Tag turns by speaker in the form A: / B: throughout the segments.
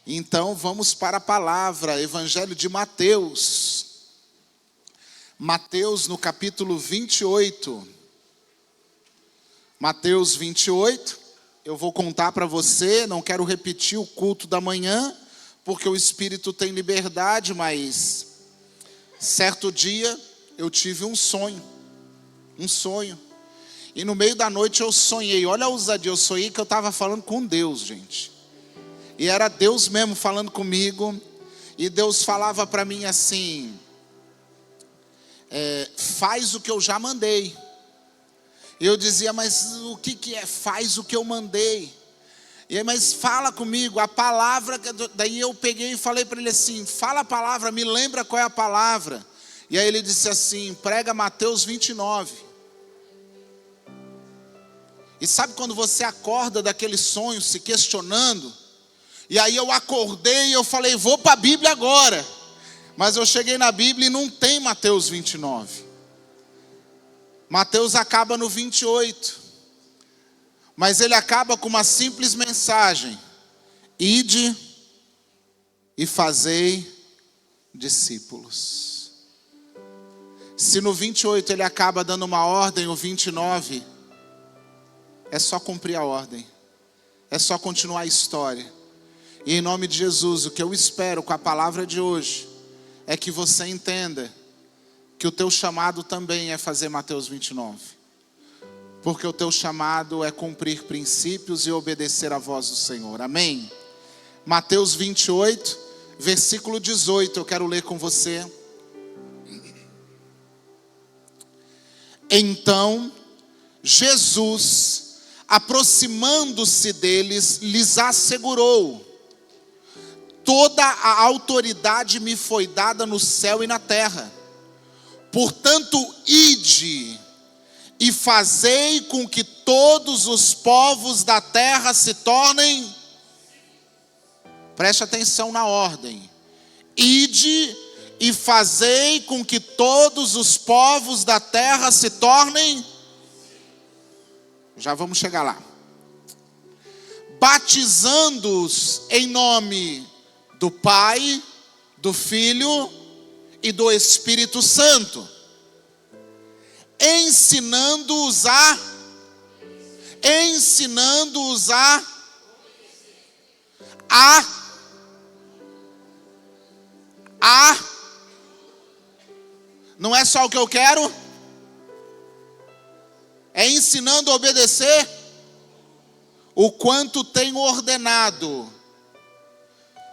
A: Então vamos para a palavra, Evangelho de Mateus. Mateus no capítulo 28. Mateus 28, eu vou contar para você, não quero repetir o culto da manhã, porque o Espírito tem liberdade, mas certo dia eu tive um sonho. E no meio da noite eu sonhei, olha a ousadia, eu sonhei que eu estava falando com Deus, gente. E era Deus mesmo falando comigo, e Deus falava para mim assim, faz o que eu já mandei. E eu dizia, mas o que é? Faz o que eu mandei. E aí, mas fala comigo, a palavra, daí eu peguei e falei para ele assim, fala a palavra, me lembra qual é a palavra. E aí ele disse assim, prega Mateus 29. E sabe quando você acorda daquele sonho, se questionando? E aí eu acordei e eu falei, vou para a Bíblia agora. Mas eu cheguei na Bíblia e não tem Mateus 29. Mateus acaba no 28. Mas ele acaba com uma simples mensagem. Ide e fazei discípulos. Se no 28 ele acaba dando uma ordem, o 29 é só cumprir a ordem. É só continuar a história. E em nome de Jesus, o que eu espero com a palavra de hoje é que você entenda que o teu chamado também é fazer Mateus 29. Porque o teu chamado é cumprir princípios e obedecer à voz do Senhor. Amém? Mateus 28, versículo 18, eu quero ler com você. Então, Jesus, aproximando-se deles, lhes assegurou: toda a autoridade me foi dada no céu e na terra. Portanto, ide e fazei com que todos os povos da terra se tornem... Preste atenção na ordem. Ide e fazei com que todos os povos da terra se tornem... Já vamos chegar lá. Batizando-os em nome do Pai, do Filho e do Espírito Santo, ensinando-os não é só o que eu quero, é ensinando a obedecer o quanto tenho ordenado.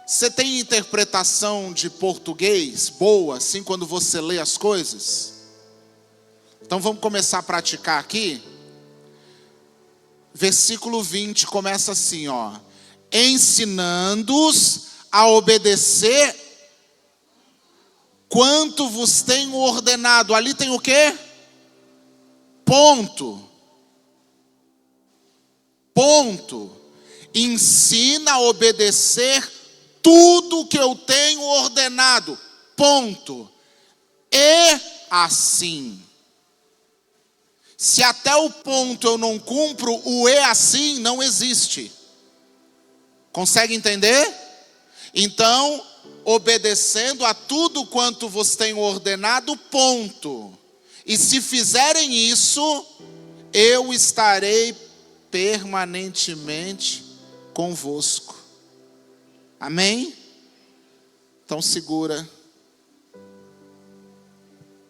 A: Você tem interpretação de português boa, assim, quando você lê as coisas? Então vamos começar a praticar aqui. Versículo 20 começa assim, ó. Ensinando-os a obedecer quanto vos tenho ordenado. Ali tem o quê? Ponto. Ensina a obedecer tudo que eu tenho ordenado. Ponto. E assim. Se até o ponto eu não cumpro, o e assim não existe. Consegue entender? Então, obedecendo a tudo quanto vos tenho ordenado, ponto. E se fizerem isso, eu estarei permanentemente convosco. Amém? Então segura.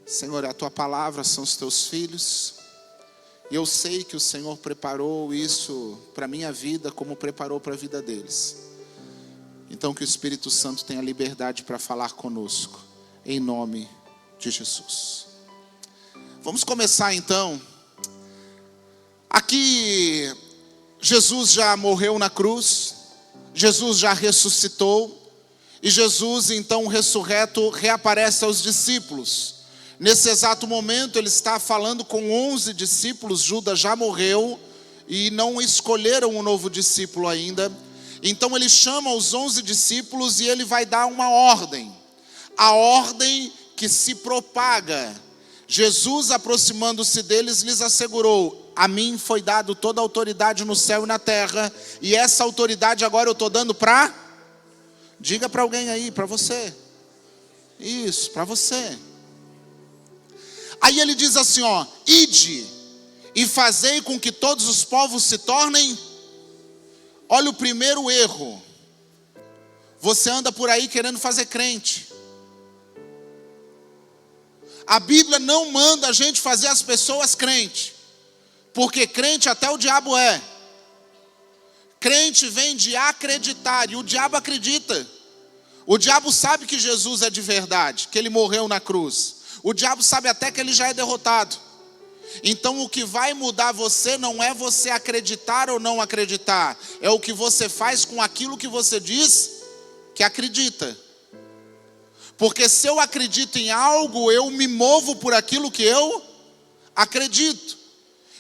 A: Senhor, a tua palavra são os teus filhos. E eu sei que o Senhor preparou isso para a minha vida, como preparou para a vida deles. Então que o Espírito Santo tenha liberdade para falar conosco, em nome de Jesus. Vamos começar então. Aqui, Jesus já morreu na cruz, Jesus já ressuscitou, e Jesus então ressurreto reaparece aos discípulos. Nesse exato momento ele está falando com 11 discípulos, Judas já morreu e não escolheram um novo discípulo ainda. Então ele chama os 11 discípulos e ele vai dar uma ordem. A ordem que se propaga. Jesus, aproximando-se deles, lhes assegurou: a mim foi dado toda a autoridade no céu e na terra, e essa autoridade agora eu estou dando para... Diga para alguém aí, para você. Isso, para você. Aí ele diz assim, ó: ide e fazei com que todos os povos se tornem. Olha o primeiro erro. Você anda por aí querendo fazer crente. A Bíblia não manda a gente fazer as pessoas crente, porque crente até o diabo é. Crente vem de acreditar, e o diabo acredita. O diabo sabe que Jesus é de verdade, que ele morreu na cruz. O diabo sabe até que ele já é derrotado. Então o que vai mudar você não é você acreditar ou não acreditar, é o que você faz com aquilo que você diz que acredita. Porque se eu acredito em algo, eu me movo por aquilo que eu acredito.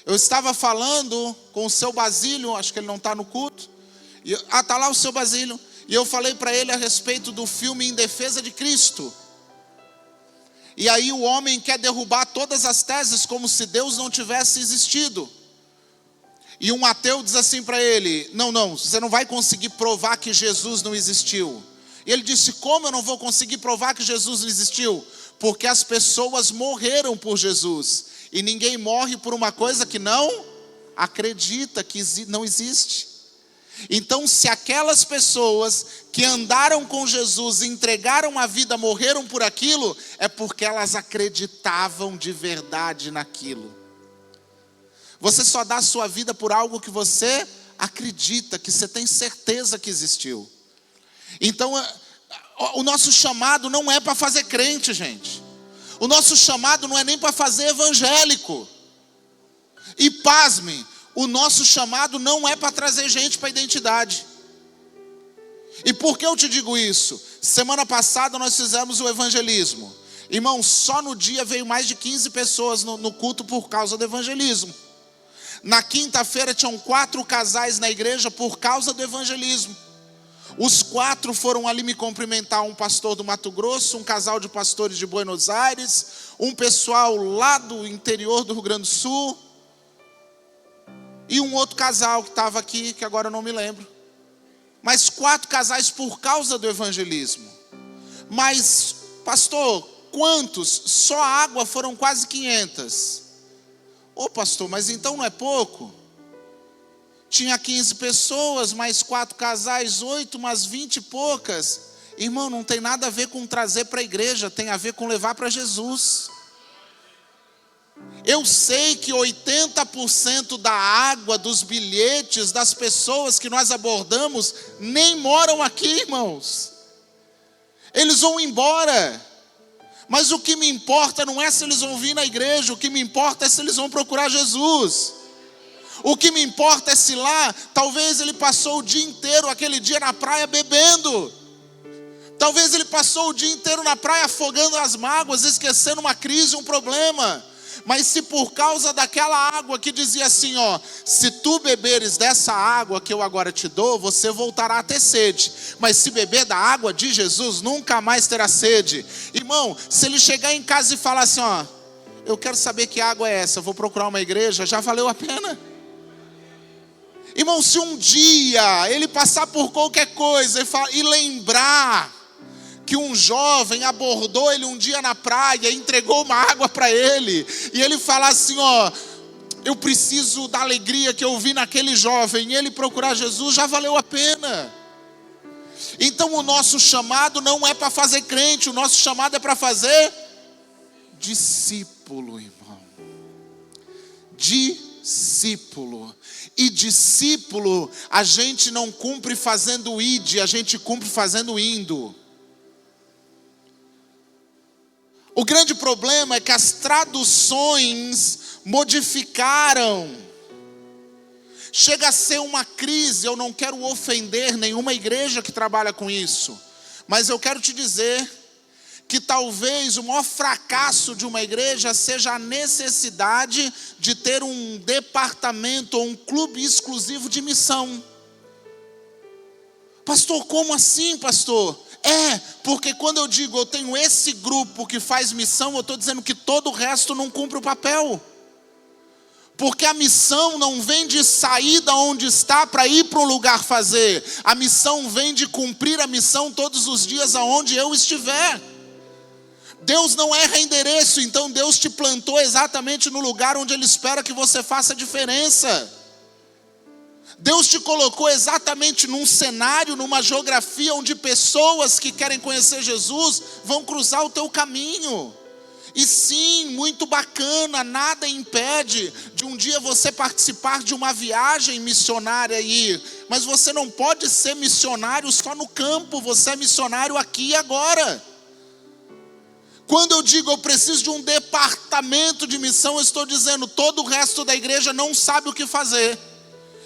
A: Eu estava falando com o seu Basílio, acho que ele não está no culto. Está lá o seu Basílio. E eu falei para ele a respeito do filme Em Defesa de Cristo. E aí o homem quer derrubar todas as teses como se Deus não tivesse existido. E um ateu diz assim para ele: não, você não vai conseguir provar que Jesus não existiu. E ele disse: como eu não vou conseguir provar que Jesus não existiu? Porque as pessoas morreram por Jesus. E ninguém morre por uma coisa que não acredita que não existe. Então, se aquelas pessoas que andaram com Jesus, entregaram a vida, morreram por aquilo, é porque elas acreditavam de verdade naquilo. Você só dá a sua vida por algo que você acredita, que você tem certeza que existiu. Então, o nosso chamado não é para fazer crente, gente. O nosso chamado não é nem para fazer evangélico. E pasme, o nosso chamado não é para trazer gente para a identidade. E por que eu te digo isso? Semana passada nós fizemos o evangelismo. Irmão, só no dia veio mais de 15 pessoas no culto por causa do evangelismo. Na quinta-feira tinham 4 casais na igreja por causa do evangelismo. Os 4 foram ali me cumprimentar, um pastor do Mato Grosso, um casal de pastores de Buenos Aires, um pessoal lá do interior do Rio Grande do Sul, e um outro casal que estava aqui, que agora eu não me lembro. Mas 4 casais por causa do evangelismo. Mas, pastor, quantos? Só a água foram quase 500. Ô pastor, mas então não é pouco? Tinha 15 pessoas, mais 4 casais, 8, umas 20 e poucas. Irmão, não tem nada a ver com trazer para a igreja, tem a ver com levar para Jesus. Eu sei que 80% da água, dos bilhetes, das pessoas que nós abordamos, nem moram aqui, irmãos. Eles vão embora. Mas o que me importa não é se eles vão vir na igreja, o que me importa é se eles vão procurar Jesus. O que me importa é se lá, talvez ele passou o dia inteiro, aquele dia na praia bebendo. Talvez ele passou o dia inteiro na praia afogando as mágoas, esquecendo uma crise, um problema. Mas se por causa daquela água que dizia assim, ó: se tu beberes dessa água que eu agora te dou, você voltará a ter sede. Mas se beber da água de Jesus, nunca mais terá sede. Irmão, se ele chegar em casa e falar assim, ó: eu quero saber que água é essa, eu vou procurar uma igreja, já valeu a pena. Irmão, se um dia ele passar por qualquer coisa e lembrar que um jovem abordou ele um dia na praia, entregou uma água para ele, e ele falar assim, ó: eu preciso da alegria que eu vi naquele jovem, e ele procurar Jesus, já valeu a pena. Então o nosso chamado não é para fazer crente, o nosso chamado é para fazer discípulo, irmão. Discípulo. E discípulo, a gente não cumpre fazendo ide, a gente cumpre fazendo indo. O grande problema é que as traduções modificaram. Chega a ser uma crise. Eu não quero ofender nenhuma igreja que trabalha com isso, mas eu quero te dizer que talvez o maior fracasso de uma igreja seja a necessidade de ter um departamento ou um clube exclusivo de missão. Pastor, como assim, pastor? Porque quando eu digo eu tenho esse grupo que faz missão, eu estou dizendo que todo o resto não cumpre o papel. Porque a missão não vem de sair da onde está para ir para um lugar fazer. A missão vem de cumprir a missão todos os dias aonde eu estiver. Deus não erra endereço, então Deus te plantou exatamente no lugar onde Ele espera que você faça a diferença. Deus te colocou exatamente num cenário, numa geografia onde pessoas que querem conhecer Jesus vão cruzar o teu caminho. E sim, muito bacana, nada impede de um dia você participar de uma viagem missionária e ir. Mas você não pode ser missionário só no campo, você é missionário aqui e agora. Quando eu digo eu preciso de um departamento de missão, eu estou dizendo todo o resto da igreja não sabe o que fazer.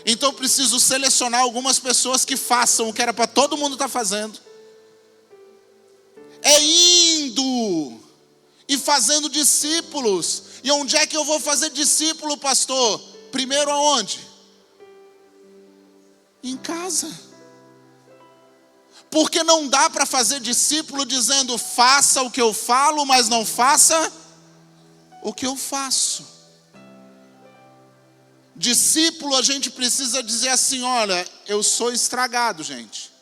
A: Então eu preciso selecionar algumas pessoas que façam o que era para todo mundo estar fazendo. É indo e fazendo discípulos. E onde é que eu vou fazer discípulo, pastor? Primeiro aonde? Em casa. Porque não dá para fazer discípulo dizendo faça o que eu falo, mas não faça o que eu faço. Discípulo, a gente precisa dizer assim, olha, eu sou estragado, gente.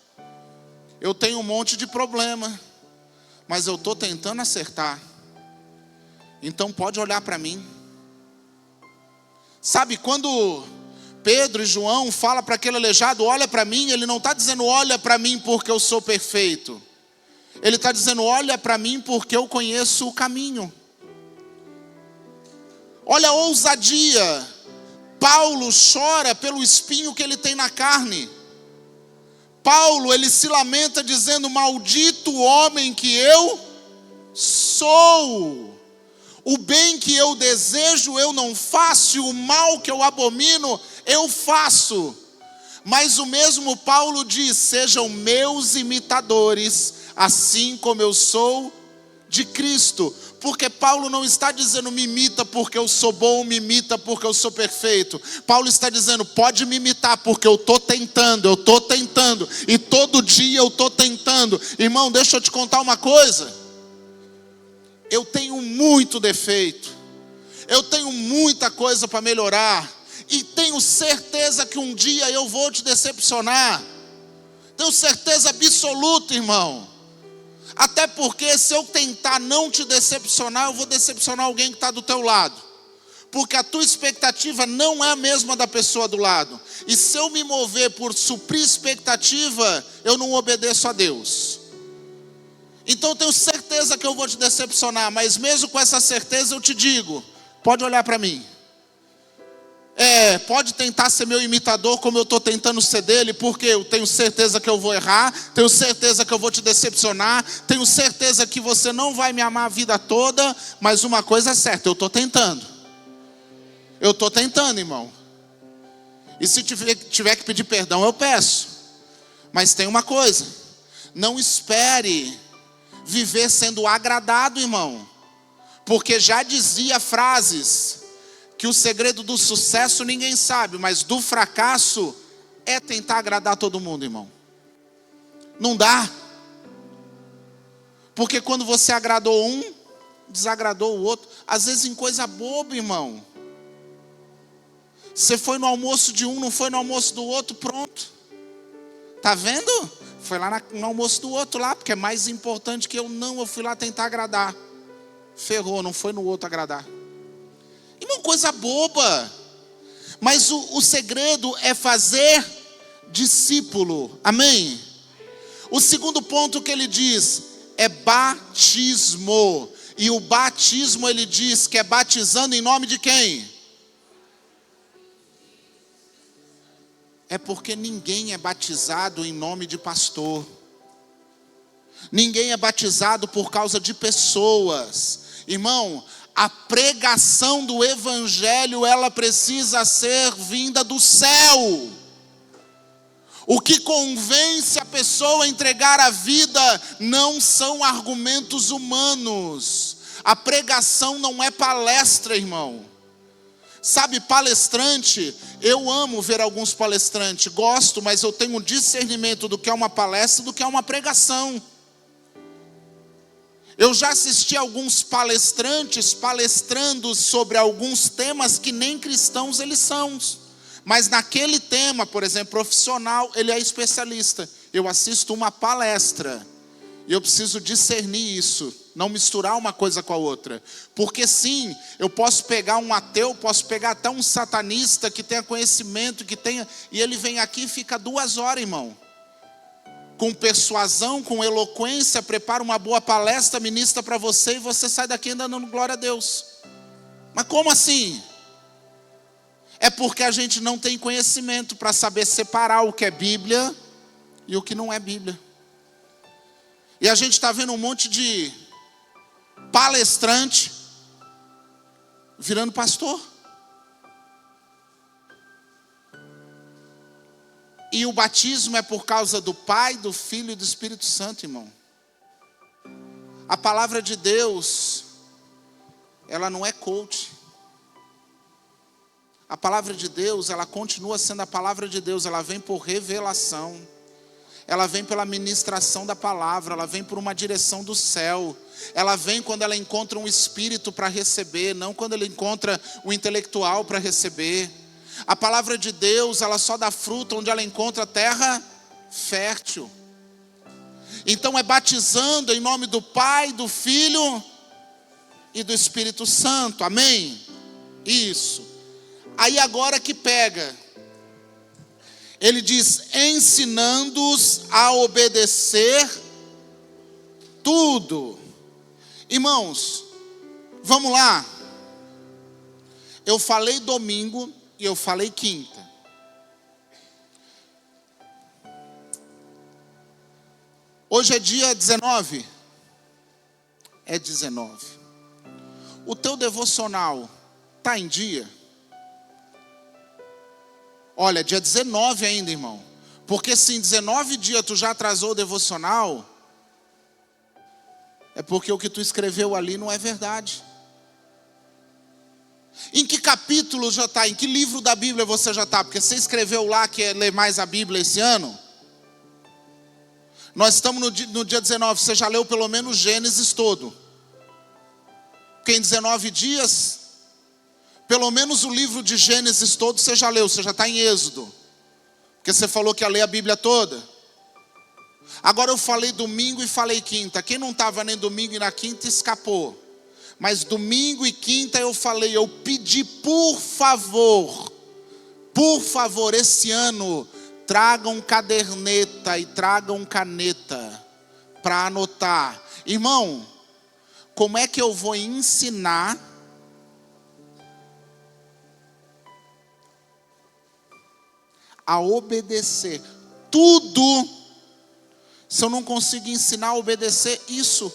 A: Eu tenho um monte de problema, mas eu estou tentando acertar. Então pode olhar para mim. Sabe, quando Pedro e João falam para aquele aleijado, olha para mim, ele não está dizendo olha para mim porque eu sou perfeito. Ele está dizendo olha para mim porque eu conheço o caminho. Olha a ousadia. Paulo chora pelo espinho que ele tem na carne. Paulo, ele se lamenta dizendo, maldito homem que eu sou. O bem que eu desejo eu não faço, e o mal que eu abomino eu faço. Mas o mesmo Paulo diz, sejam meus imitadores, assim como eu sou de Cristo. Porque Paulo não está dizendo me imita porque eu sou bom, me imita porque eu sou perfeito. Paulo está dizendo pode me imitar porque eu estou tentando. E todo dia eu estou tentando. Irmão, deixa eu te contar uma coisa. Eu tenho muito defeito. Eu tenho muita coisa para melhorar. E tenho certeza que um dia eu vou te decepcionar. Tenho certeza absoluta, irmão. Até porque se eu tentar não te decepcionar, eu vou decepcionar alguém que está do teu lado. Porque a tua expectativa não é a mesma da pessoa do lado. E se eu me mover por suprir expectativa, eu não obedeço a Deus. Então eu tenho certeza que eu vou te decepcionar. Mas mesmo com essa certeza eu te digo, pode olhar para mim. Pode tentar ser meu imitador como eu estou tentando ser dele, porque eu tenho certeza que eu vou errar, tenho certeza que eu vou te decepcionar, tenho certeza que você não vai me amar a vida toda, mas uma coisa é certa, eu estou tentando. Eu estou tentando, irmão. E se tiver que pedir perdão, eu peço. Mas tem uma coisa, não espere viver sendo agradado, irmão. Porque já dizia frases que o segredo do sucesso ninguém sabe, mas do fracasso é tentar agradar todo mundo, irmão. Não dá. Porque quando você agradou um, desagradou o outro. Às vezes em coisa boba, irmão. Você foi no almoço de um, não foi no almoço do outro, pronto. Tá vendo? Foi lá no almoço do outro lá, porque é mais importante que eu não. Eu fui lá tentar agradar. Ferrou, não foi no outro agradar. Irmão, coisa boba. Mas o segredo é fazer discípulo. Amém? O segundo ponto que ele diz é batismo. E o batismo ele diz que é batizando em nome de quem? É porque ninguém é batizado em nome de pastor. Ninguém é batizado por causa de pessoas. Irmão, a pregação do evangelho, ela precisa ser vinda do céu. O que convence a pessoa a entregar a vida não são argumentos humanos. A pregação não é palestra, irmão. Sabe, palestrante, eu amo ver alguns palestrantes, gosto, mas eu tenho um discernimento do que é uma palestra e do que é uma pregação. Eu já assisti alguns palestrantes palestrando sobre alguns temas que nem cristãos eles são. Mas naquele tema, por exemplo, profissional, ele é especialista. Eu assisto uma palestra e eu preciso discernir isso, não misturar uma coisa com a outra. Porque sim, eu posso pegar um ateu, posso pegar até um satanista que tenha conhecimento, e ele vem aqui e fica 2 horas, irmão. Com persuasão, com eloquência, prepara uma boa palestra, ministra para você, e você sai daqui ainda dando glória a Deus. Mas como assim? É porque a gente não tem conhecimento para saber separar o que é Bíblia e o que não é Bíblia. E a gente está vendo um monte de palestrante virando pastor. E o batismo é por causa do Pai, do Filho e do Espírito Santo, irmão. A palavra de Deus, ela não é coach. A palavra de Deus, ela continua sendo a palavra de Deus. Ela vem por revelação. Ela vem pela ministração da palavra. Ela vem por uma direção do céu. Ela vem quando ela encontra um espírito para receber, não quando ela encontra um intelectual para receber. A palavra de Deus, ela só dá fruto onde ela encontra terra fértil. Então é batizando em nome do Pai, do Filho e do Espírito Santo. Amém? Isso. Aí agora que pega. Ele diz, ensinando-os a obedecer tudo. Irmãos, vamos lá. Eu falei domingo e eu falei quinta. Hoje é dia 19? É 19. O teu devocional está em dia? Olha, dia 19 ainda, irmão. Porque se em 19 dias tu já atrasou o devocional, é porque o que tu escreveu ali não é verdade. Em que capítulo já está? Em que livro da Bíblia você já está? Porque você escreveu lá que é ler mais a Bíblia esse ano. Nós estamos no dia 19, você já leu pelo menos Gênesis todo. Porque em 19 dias, pelo menos o livro de Gênesis todo você já leu, você já está em Êxodo. Porque você falou que ia ler a Bíblia toda. Agora eu falei domingo e falei quinta. Quem não estava nem domingo e na quinta escapou. Mas domingo e quinta eu falei, eu pedi por favor, esse ano, tragam caderneta e tragam caneta para anotar. Irmão, como é que eu vou ensinar a obedecer tudo se eu não consigo ensinar a obedecer isso?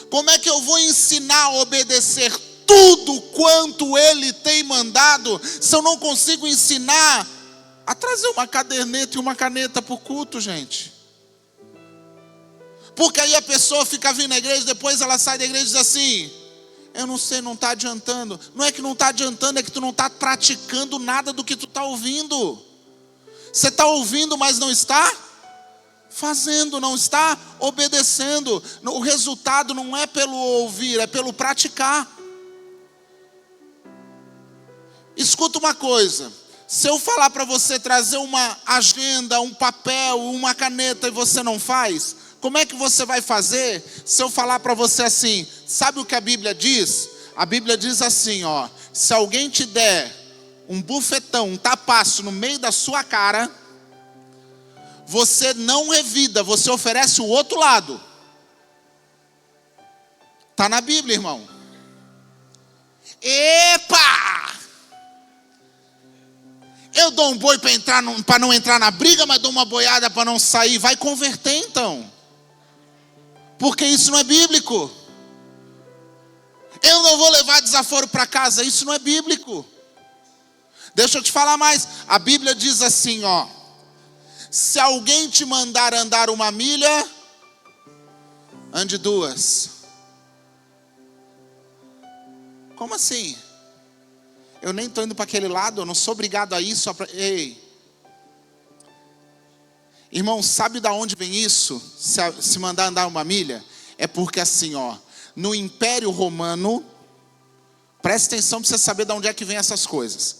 A: Como é que eu vou ensinar a obedecer tudo quanto Ele tem mandado, se eu não consigo ensinar a trazer uma caderneta e uma caneta para o culto, gente? Porque aí a pessoa fica vindo na igreja, depois ela sai da igreja e diz assim, eu não sei, não está adiantando. Não é que não está adiantando, é que tu não está praticando nada do que tu está ouvindo. Você está ouvindo, mas não está fazendo, não está obedecendo. O resultado não é pelo ouvir, é pelo praticar. Escuta uma coisa, se eu falar para você trazer uma agenda, um papel, uma caneta e você não faz, como é que você vai fazer se eu falar para você assim, sabe o que a Bíblia diz? A Bíblia diz assim, ó, se alguém te der um bufetão, um tapaço no meio da sua cara, você não revida, você oferece o outro lado. Está na Bíblia, irmão. Epa! Eu dou um boi para não entrar na briga, mas dou uma boiada para não sair. Vai converter então. Porque isso não é bíblico. Eu não vou levar desaforo para casa, isso não é bíblico. Deixa eu te falar mais. A Bíblia diz assim, ó. Se alguém te mandar andar 1 milha, ande 2. Como assim? Eu nem estou indo para aquele lado, eu não sou obrigado a ir só para... Ei. Irmão, sabe de onde vem isso? Se mandar andar 1 milha? É porque assim, ó, no Império Romano, presta atenção para você saber de onde é que vem essas coisas.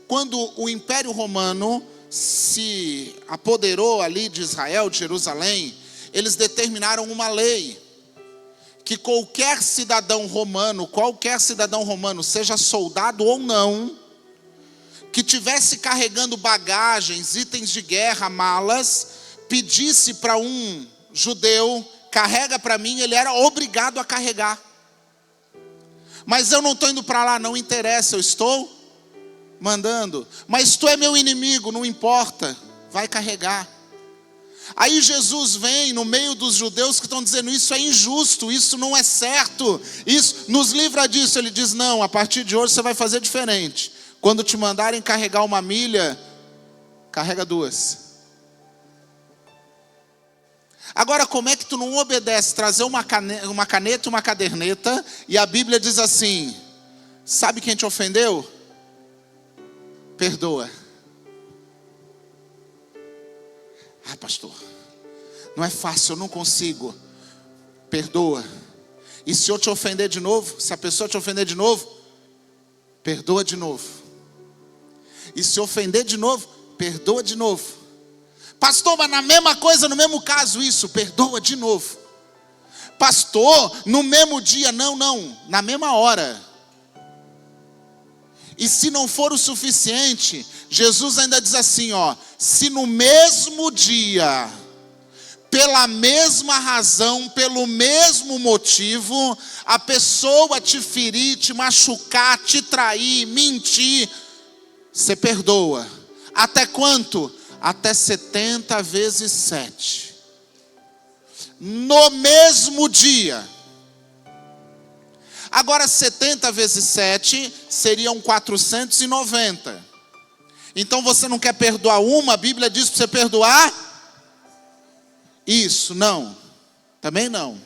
A: Quando o Império Romano se apoderou ali de Israel, de Jerusalém, eles determinaram uma lei, que qualquer cidadão romano, seja soldado ou não, que tivesse carregando bagagens, itens de guerra, malas, pedisse para um judeu, carrega para mim, ele era obrigado a carregar. Mas eu não estou indo para lá, não interessa, eu estou mandando. Mas tu é meu inimigo, não importa, vai carregar. Aí Jesus vem no meio dos judeus que estão dizendo, isso é injusto, isso não é certo, isso nos livra disso. Ele diz, não, a partir de hoje você vai fazer diferente. Quando te mandarem carregar 1 milha, carrega 2. Agora, como é que tu não obedece trazer uma caneta e uma caderneta, e a Bíblia diz assim, sabe quem te ofendeu? Perdoa. Ah, pastor, não é fácil, eu não consigo. Perdoa. E se eu te ofender de novo, se a pessoa te ofender de novo, perdoa de novo. E se ofender de novo, perdoa de novo. Pastor, mas na mesma coisa, no mesmo caso, isso, perdoa de novo. Pastor, no mesmo dia, não, na mesma hora. E se não for o suficiente, Jesus ainda diz assim, ó, se no mesmo dia, pela mesma razão, pelo mesmo motivo, a pessoa te ferir, te machucar, te trair, mentir, você perdoa. Até quanto? Até 70 vezes 7. No mesmo dia. Agora 70 vezes 7 seriam 490. Então você não quer perdoar uma, a Bíblia diz para você perdoar? Isso, não. Também não.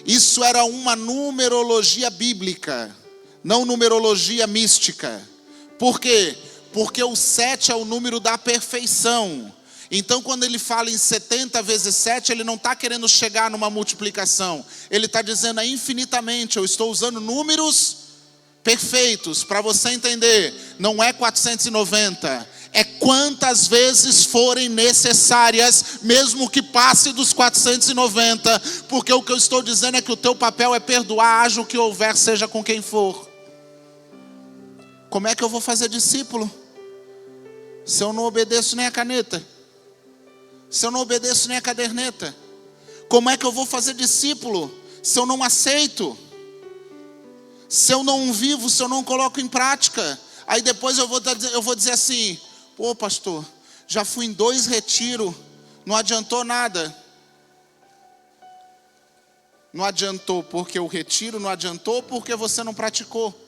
A: Isso era uma numerologia bíblica, não numerologia mística. Por quê? Porque o 7 é o número da perfeição. Então quando ele fala em 70 vezes 7, ele não está querendo chegar numa multiplicação. Ele está dizendo infinitamente, eu estou usando números perfeitos, para você entender. Não é 490, é quantas vezes forem necessárias, mesmo que passe dos 490. Porque o que eu estou dizendo é que o teu papel é perdoar, haja o que houver, seja com quem for. Como é que eu vou fazer discípulo se eu não obedeço nem a caneta? Se eu não obedeço nem a caderneta? Como é que eu vou fazer discípulo se eu não aceito? Se eu não vivo, se eu não coloco em prática? Aí depois eu vou dizer assim, pô pastor, já fui em 2 retiros, não adiantou nada. Não adiantou porque o retiro, não adiantou porque você não praticou.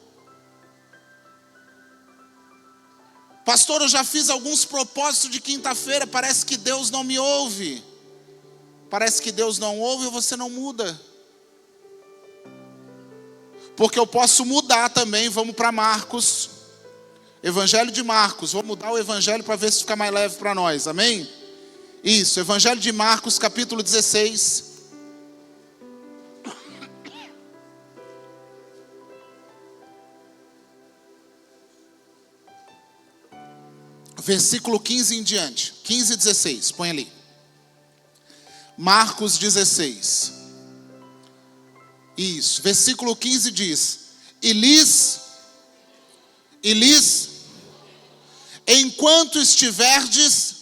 A: Pastor, eu já fiz alguns propósitos de quinta-feira, parece que Deus não me ouve. Parece que Deus não ouve e você não muda. Porque eu posso mudar também, vamos para Marcos. Evangelho de Marcos, vou mudar o evangelho para ver se fica mais leve para nós, amém? Isso, Evangelho de Marcos, capítulo 16. Versículo 15 em diante, 15 e 16, põe ali. Marcos 16. Isso, versículo 15 diz: E lhes, enquanto estiverdes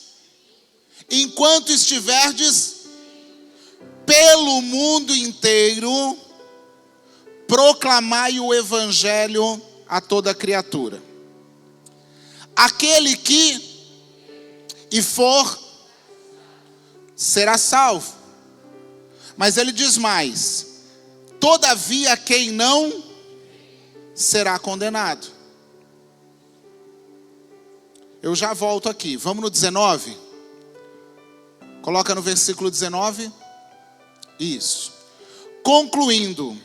A: pelo mundo inteiro, proclamai o evangelho a toda criatura. Aquele que for, será salvo. Mas ele diz mais: todavia quem não, será condenado. Eu já volto aqui, vamos no 19. Coloca no versículo 19. Isso. Concluindo,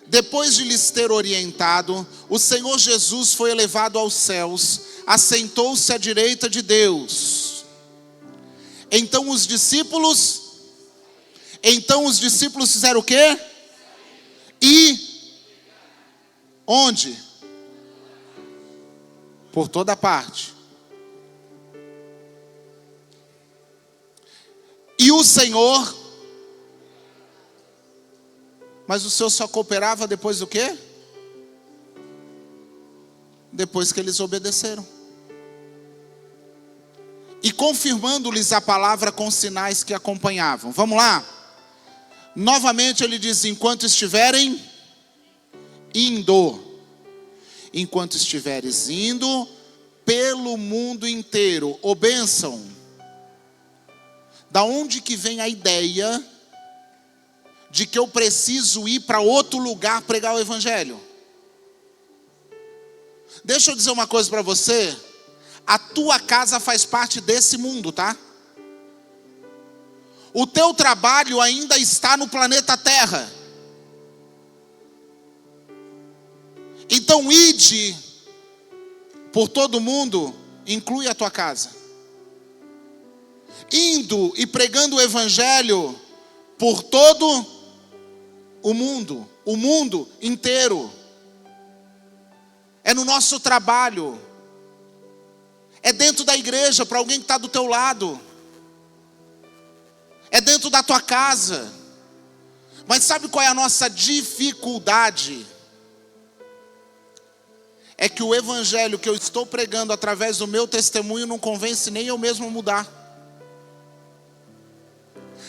A: depois de lhes ter orientado, o Senhor Jesus foi elevado aos céus, assentou-se à direita de Deus. Então os discípulos Então os discípulos fizeram o quê? E onde? Por toda parte. E o Senhor, mas o Senhor só cooperava depois do quê? Depois que eles obedeceram. E confirmando-lhes a palavra com sinais que acompanhavam. Vamos lá? Novamente ele diz, enquanto estiverem indo. Enquanto estiveres indo pelo mundo inteiro. Ô bênção. Da onde que vem a ideia de que eu preciso ir para outro lugar pregar o evangelho? Deixa eu dizer uma coisa para você. A tua casa faz parte desse mundo, tá? O teu trabalho ainda está no planeta Terra. Então, ide por todo mundo, inclui a tua casa. Indo e pregando o evangelho por todo o mundo inteiro. É no nosso trabalho. É dentro da igreja, para alguém que está do teu lado. É dentro da tua casa. Mas sabe qual é a nossa dificuldade? É que o evangelho que eu estou pregando através do meu testemunho não convence nem eu mesmo a mudar.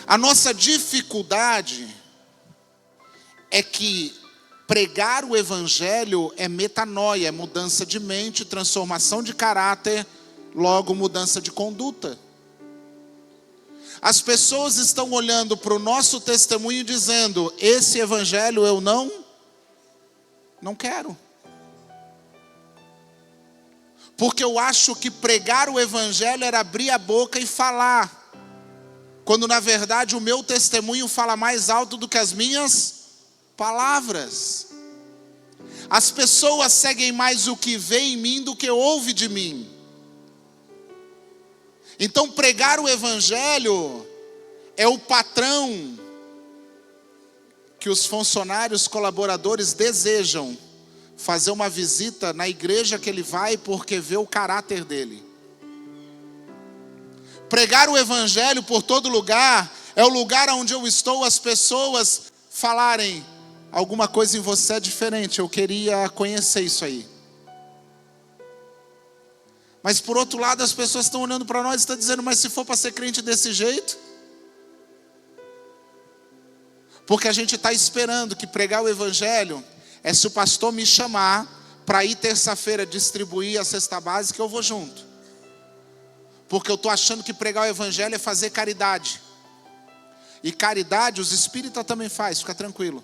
A: A nossa dificuldade é que pregar o evangelho é metanoia, é mudança de mente, transformação de caráter, logo mudança de conduta. As pessoas estão olhando para o nosso testemunho dizendo, esse evangelho eu não quero. Porque eu acho que pregar o evangelho era abrir a boca e falar. Quando na verdade o meu testemunho fala mais alto do que as minhas palavras. As pessoas seguem mais o que vê em mim do que ouve de mim. Então pregar o evangelho é o patrão que os funcionários, colaboradores desejam fazer uma visita na igreja que ele vai porque vê o caráter dele. Pregar o evangelho por todo lugar é o lugar onde eu estou, as pessoas falarem, alguma coisa em você é diferente, eu queria conhecer isso aí. Mas por outro lado as pessoas estão olhando para nós e estão dizendo, mas se for para ser crente desse jeito? Porque a gente está esperando que pregar o evangelho é se o pastor me chamar para ir terça-feira distribuir a cesta básica, eu vou junto. Porque eu estou achando que pregar o evangelho é fazer caridade. E caridade os espíritas também fazem, fica tranquilo.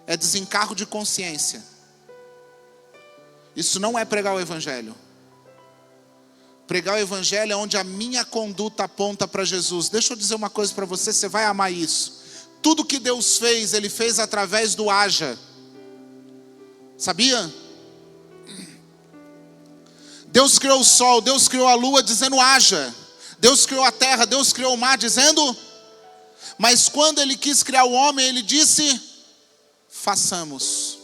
A: É desencargo de consciência. Isso não é pregar o evangelho. Pregar o evangelho é onde a minha conduta aponta para Jesus. Deixa eu dizer uma coisa para você, você vai amar isso. Tudo que Deus fez, Ele fez através do haja. Sabia? Deus criou o sol, Deus criou a lua dizendo haja. Deus criou a terra, Deus criou o mar dizendo. Mas quando Ele quis criar o homem, Ele disse, façamos.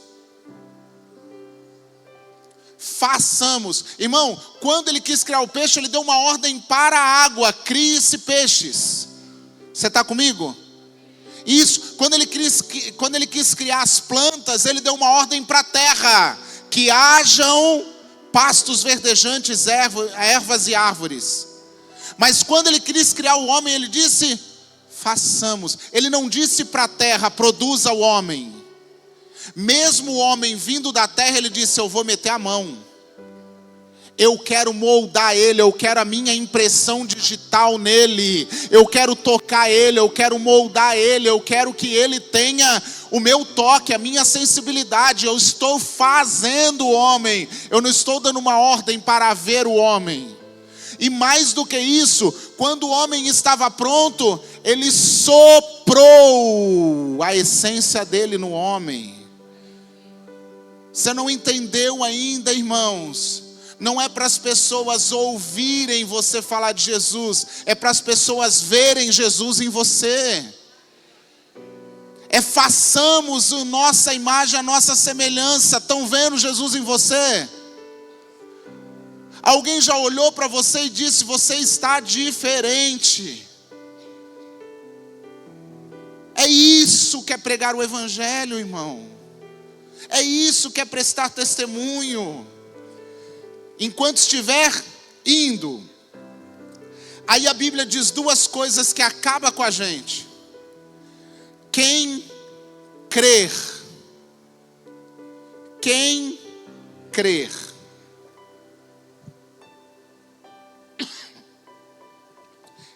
A: Façamos. Irmão, quando Ele quis criar o peixe, Ele deu uma ordem para a água, crie-se peixes. Você está comigo? Isso, quando ele quis criar as plantas, Ele deu uma ordem para a terra, que hajam pastos verdejantes, ervas e árvores. Mas quando Ele quis criar o homem, Ele disse, façamos. Ele não disse para a terra, produza o homem. Mesmo o homem vindo da terra, Ele disse, eu vou meter a mão. Eu quero moldar ele, eu quero a minha impressão digital nele. Eu quero tocar ele, eu quero moldar ele. Eu quero que ele tenha o meu toque, a minha sensibilidade. Eu estou fazendo o homem. Eu não estou dando uma ordem para ver o homem. E mais do que isso, quando o homem estava pronto, Ele soprou a essência dele no homem. Você não entendeu ainda, irmãos? não é para as pessoas ouvirem você falar de Jesus, é para as pessoas verem Jesus em você. É façamos a nossa imagem, a nossa semelhança. Estão vendo Jesus em você? Alguém já olhou para você e disse: você está diferente. É isso que é pregar o evangelho, irmão. É isso que é prestar testemunho. Enquanto estiver indo, aí a Bíblia diz duas coisas que acabam com a gente. Quem crer. Quem crer.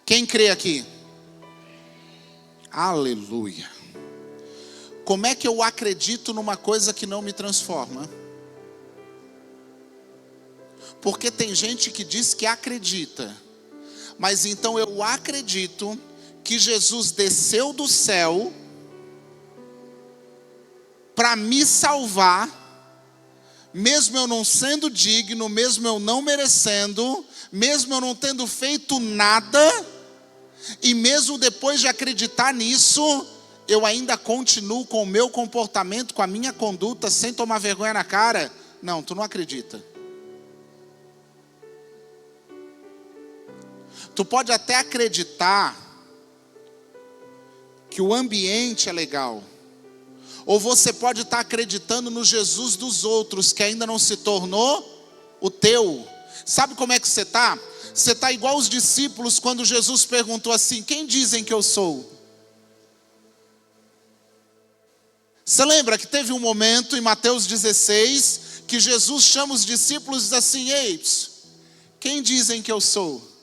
A: Quem crê aqui? Aleluia. Como é que eu acredito numa coisa que não me transforma? Porque tem gente que diz que acredita, mas então eu acredito que Jesus desceu do céu para me salvar, mesmo eu não sendo digno, mesmo eu não merecendo, mesmo eu não tendo feito nada, e mesmo depois de acreditar nisso, eu ainda continuo com o meu comportamento, com a minha conduta, sem tomar vergonha na cara. Não, tu não acredita. Tu pode até acreditar que o ambiente é legal, ou você pode estar acreditando no Jesus dos outros, que ainda não se tornou o teu. Sabe como é que você está? Você está igual os discípulos quando Jesus perguntou assim: quem dizem que eu sou? Você lembra que teve um momento em Mateus 16, que Jesus chama os discípulos e diz assim: ei, quem dizem que eu sou?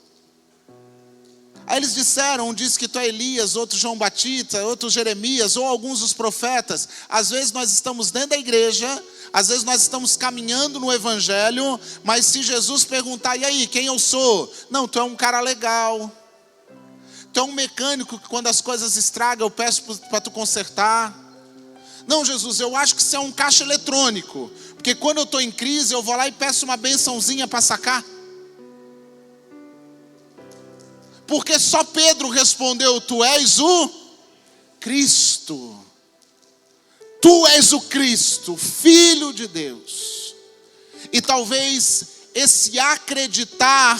A: Aí eles disseram, um diz que tu é Elias, outro João Batista, outro Jeremias, ou alguns dos profetas. Às vezes nós estamos dentro da igreja, às vezes nós estamos caminhando no evangelho, mas se Jesus perguntar: e aí, quem eu sou? Não, tu é um cara legal. Tu é um mecânico que quando as coisas estragam eu peço para tu consertar. Não, Jesus, eu acho que você é um caixa eletrônico, porque quando eu estou em crise eu vou lá e peço uma bençãozinha para sacar. Porque só Pedro respondeu: tu és o Cristo. Tu és o Cristo, Filho de Deus. E talvez esse acreditar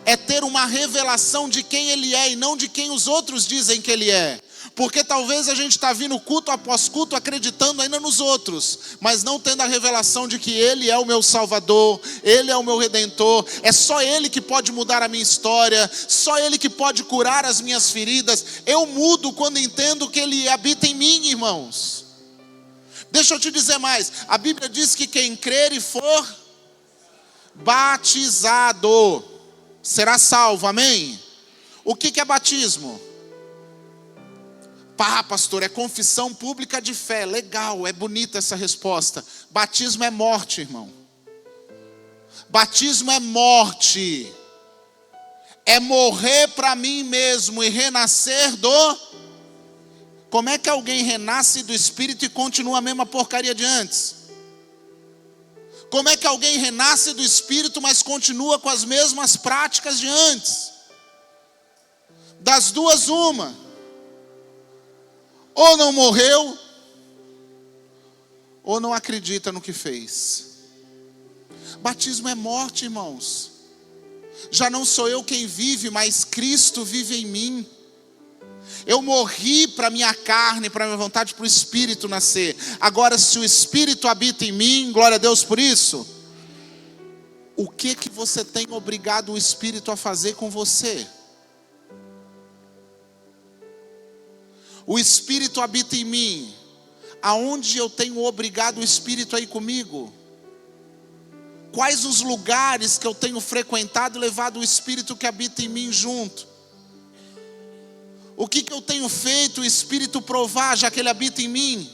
A: é ter uma revelação de quem Ele é e não de quem os outros dizem que Ele é. Porque talvez a gente está vindo culto após culto acreditando ainda nos outros, mas não tendo a revelação de que Ele é o meu Salvador, Ele é o meu Redentor. É só Ele que pode mudar a minha história, só Ele que pode curar as minhas feridas. Eu mudo quando entendo que Ele habita em mim, irmãos. Deixa eu te dizer mais, a Bíblia diz que quem crer e for batizado será salvo, amém? O que é batismo? Pá, pastor, é confissão pública de fé. Legal, é bonita essa resposta. Batismo é morte, irmão. Batismo é morte. É morrer para mim mesmo e renascer do... Como é que alguém renasce do Espírito e continua a mesma porcaria de antes? Como é que alguém renasce do Espírito, mas continua com as mesmas práticas de antes? Das duas, uma. Ou não morreu, ou não acredita no que fez. Batismo é morte, irmãos. Já não sou eu quem vive, mas Cristo vive em mim. Eu morri para a minha carne, para a minha vontade, para o Espírito nascer. Agora, se o Espírito habita em mim, glória a Deus por isso. O que você tem obrigado o Espírito a fazer com você? O Espírito habita em mim. Aonde eu tenho obrigado o Espírito a ir comigo? Quais os lugares que eu tenho frequentado e levado o Espírito que habita em mim junto? O que eu tenho feito o Espírito provar, já que Ele habita em mim?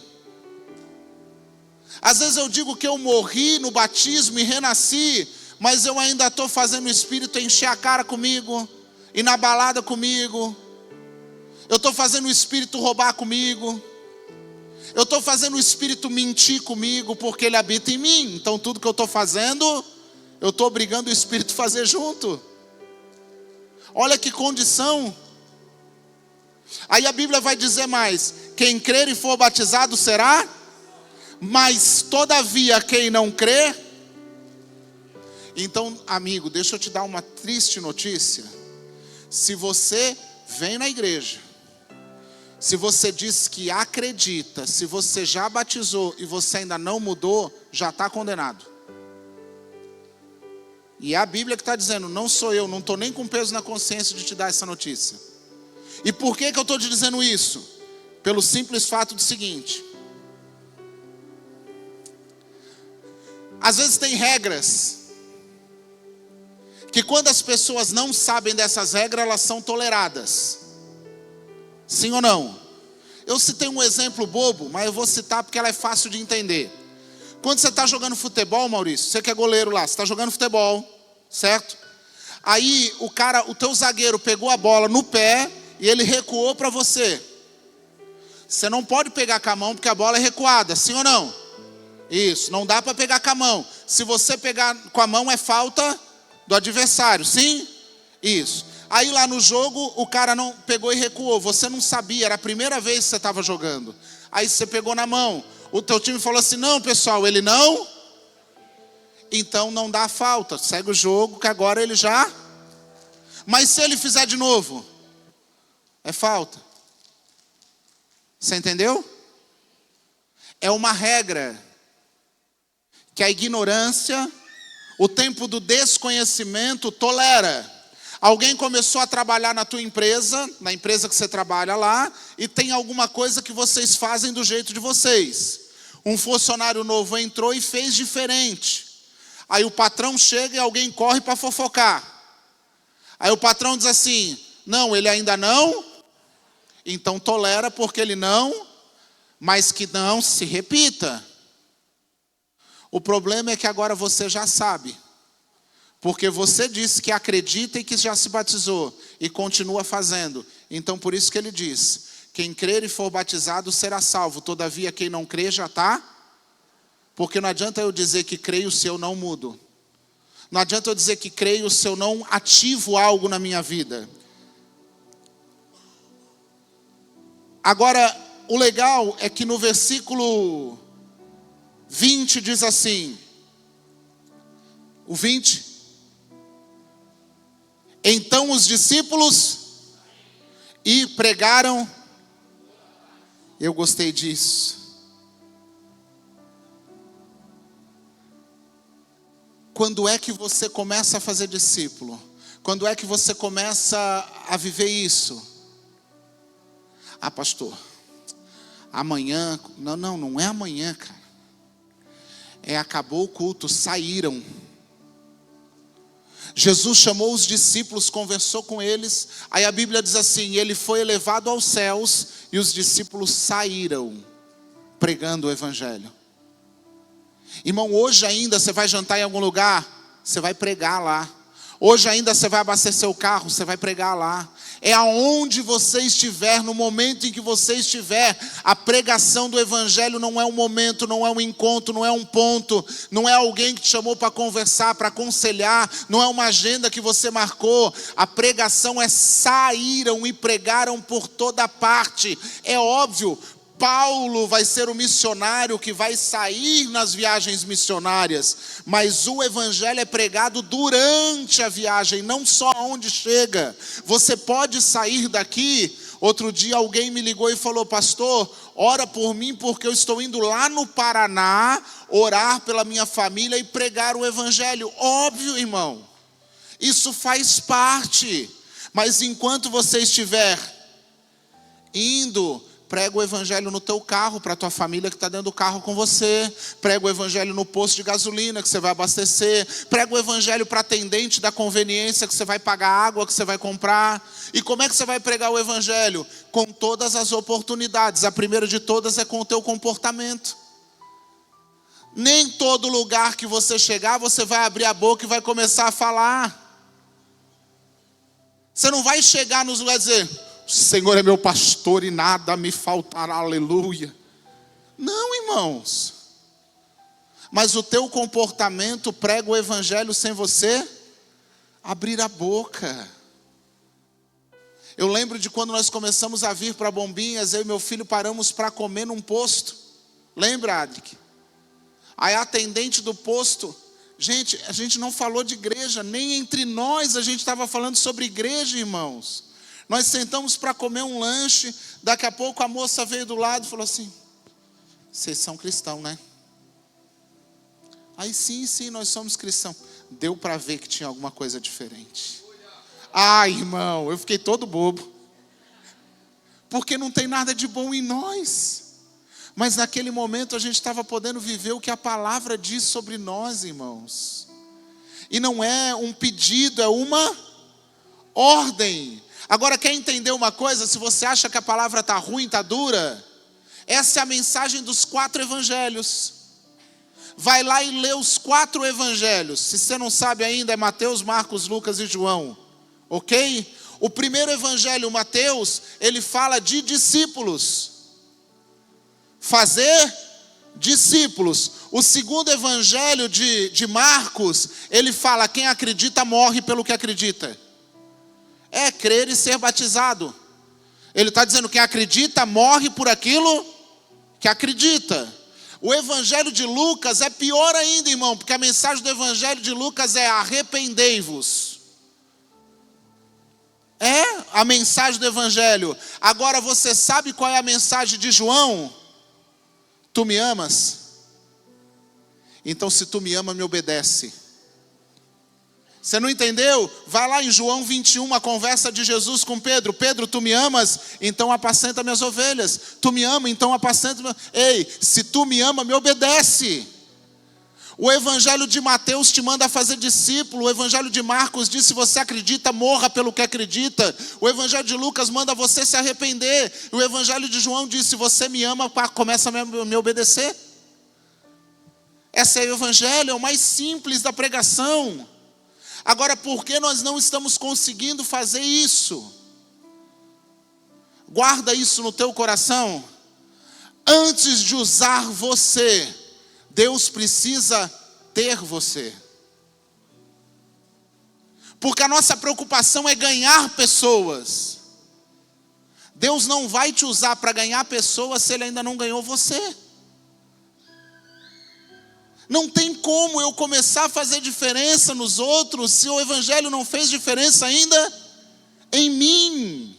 A: Às vezes eu digo que eu morri no batismo e renasci, mas eu ainda estou fazendo o Espírito encher a cara comigo, ir na balada comigo. Eu estou fazendo o Espírito roubar comigo. Eu estou fazendo o Espírito mentir comigo, porque Ele habita em mim. Então tudo que eu estou fazendo Eu estou obrigando o Espírito a fazer junto. Olha que condição. Aí a Bíblia vai dizer mais: quem crer e for batizado será, mas todavia quem não crer. Então, amigo, deixa eu te dar uma triste notícia. Se você vem na igreja, se você diz que acredita, se você já batizou e você ainda não mudou, já está condenado. E é a Bíblia que está dizendo, não sou eu, não estou nem com peso na consciência de te dar essa notícia. E por que eu estou te dizendo isso? Pelo simples fato do seguinte: às vezes tem regras que quando as pessoas não sabem dessas regras, elas são toleradas. Sim ou não? Eu citei um exemplo bobo, mas eu vou citar porque ela é fácil de entender. Quando você está jogando futebol, Maurício, você que é goleiro lá, você está jogando futebol, certo? Aí o teu zagueiro pegou a bola no pé e ele recuou para você. Você não pode pegar com a mão porque a bola é recuada, sim ou não? Isso, não dá para pegar com a mão. Se você pegar com a mão é falta do adversário, sim? Isso. Aí lá no jogo o cara não pegou e recuou, você não sabia, era a primeira vez que você estava jogando. Aí você pegou na mão, o teu time falou assim, não pessoal, ele não, então não dá falta, segue o jogo que agora ele já. Mas se ele fizer de novo, é falta. Você entendeu? É uma regra que a ignorância, o tempo do desconhecimento tolera. Alguém começou a trabalhar na tua empresa, na empresa que você trabalha lá, e tem alguma coisa que vocês fazem do jeito de vocês. Um funcionário novo entrou e fez diferente. Aí o patrão chega e alguém corre para fofocar. Aí o patrão diz assim, não, ele ainda não, então tolera porque ele não, mas que não se repita. O problema é que agora você já sabe. Porque você disse que acredita e que já se batizou e continua fazendo. Então por isso que ele diz, quem crer e for batizado será salvo. Todavia quem não crer já está. Porque não adianta eu dizer que creio se eu não mudo. Não adianta eu dizer que creio se eu não ativo algo na minha vida. Agora, o legal é que no versículo 20 diz assim, o 20... Então os discípulos e pregaram. Eu gostei disso. Quando é que você começa a fazer discípulo? Quando é que você começa a viver isso? Ah, pastor, amanhã. Não é amanhã, cara. Acabou o culto, saíram. Jesus chamou os discípulos, conversou com eles. Aí a Bíblia diz assim, ele foi elevado aos céus e os discípulos saíram pregando o evangelho. Irmão, hoje ainda você vai jantar em algum lugar, você vai pregar lá. Hoje ainda você vai abastecer o carro, você vai pregar lá. É aonde você estiver, no momento em que você estiver, a pregação do evangelho não é um momento, não é um encontro, não é um ponto, não é alguém que te chamou para conversar, para aconselhar, não é uma agenda que você marcou. A pregação é saíram e pregaram por toda parte. É óbvio, Paulo vai ser o missionário que vai sair nas viagens missionárias, mas o evangelho é pregado durante a viagem, não só onde chega. Você pode sair daqui. Outro dia alguém me ligou e falou, pastor, ora por mim porque eu estou indo lá no Paraná orar pela minha família e pregar o evangelho. Óbvio, irmão, isso faz parte, mas enquanto você estiver indo, prega o evangelho no teu carro, para a tua família que está dentro do carro com você. Prega o evangelho no posto de gasolina que você vai abastecer. Prega o evangelho para atendente da conveniência que você vai pagar a água que você vai comprar. E como é que você vai pregar o evangelho? Com todas as oportunidades. A primeira de todas é com o teu comportamento. Nem todo lugar que você chegar, você vai abrir a boca e vai começar a falar. Você não vai chegar nos lugares e dizer, o Senhor é meu pastor e nada me faltará, aleluia. Não, irmãos. mas o teu comportamento prega o evangelho sem você abrir a boca. Eu lembro de quando nós começamos a vir para Bombinhas, eu e meu filho paramos para comer num posto. Lembra, Adric? Aí a atendente do posto, gente, a gente não falou de igreja, nem entre nós a gente estava falando sobre igreja, irmãos. Nós sentamos para comer um lanche, daqui a pouco a moça veio do lado e falou assim: vocês são cristãos, né? Aí sim, nós somos cristãos. Deu para ver que tinha alguma coisa diferente. Ai, irmão, eu fiquei todo bobo. Porque não tem nada de bom em nós. Mas naquele momento a gente estava podendo viver o que a palavra diz sobre nós, irmãos. E não é um pedido, é uma ordem. Agora, quer entender uma coisa? Se você acha que a palavra está ruim, está dura, essa é a mensagem dos 4 evangelhos. Vai lá e lê os 4 evangelhos. Se você não sabe ainda, é Mateus, Marcos, Lucas e João. Ok? O primeiro evangelho, Mateus, ele fala de discípulos. Fazer discípulos. O segundo evangelho de Marcos, ele fala: quem acredita morre pelo que acredita. É crer e ser batizado. Ele está dizendo: quem acredita morre por aquilo que acredita. O evangelho de Lucas é pior ainda, irmão, porque a mensagem do evangelho de Lucas é: arrependei-vos. É a mensagem do evangelho. Agora você sabe qual é a mensagem de João? Tu me amas? Então se tu me ama, me obedece. Você não entendeu? Vai lá em João 21, a conversa de Jesus com Pedro. Pedro, tu me amas? Então apacenta minhas ovelhas. Tu me ama? Então apacenta... Ei, se tu me ama, me obedece. O evangelho de Mateus te manda fazer discípulo. O evangelho de Marcos diz: se você acredita, morra pelo que acredita. O evangelho de Lucas manda você se arrepender. O evangelho de João diz: se você me ama, começa a me obedecer. Esse é o evangelho, é o mais simples da pregação. Agora, por que nós não estamos conseguindo fazer isso? Guarda isso no teu coração. Antes de usar você, Deus precisa ter você. Porque a nossa preocupação é ganhar pessoas. Deus não vai te usar para ganhar pessoas se Ele ainda não ganhou você. Não tem como eu começar a fazer diferença nos outros se o evangelho não fez diferença ainda em mim.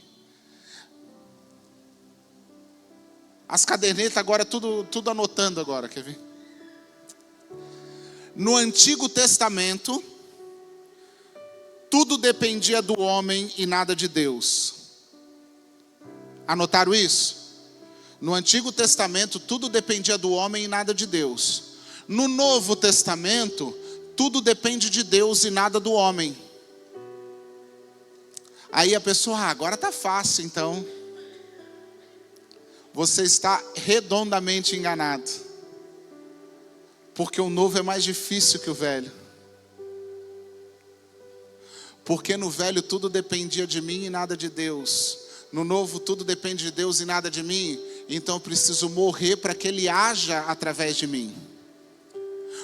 A: As cadernetas agora, tudo anotando agora, quer ver? No Antigo Testamento, tudo dependia do homem e nada de Deus. Anotaram isso? No Antigo Testamento, tudo dependia do homem e nada de Deus. No Novo Testamento, tudo depende de Deus e nada do homem. Aí a pessoa: agora está fácil então. Você está redondamente enganado. Porque o novo é mais difícil que o velho. Porque no velho tudo dependia de mim e nada de Deus. No novo tudo depende de Deus e nada de mim. Então eu preciso morrer para que Ele haja através de mim.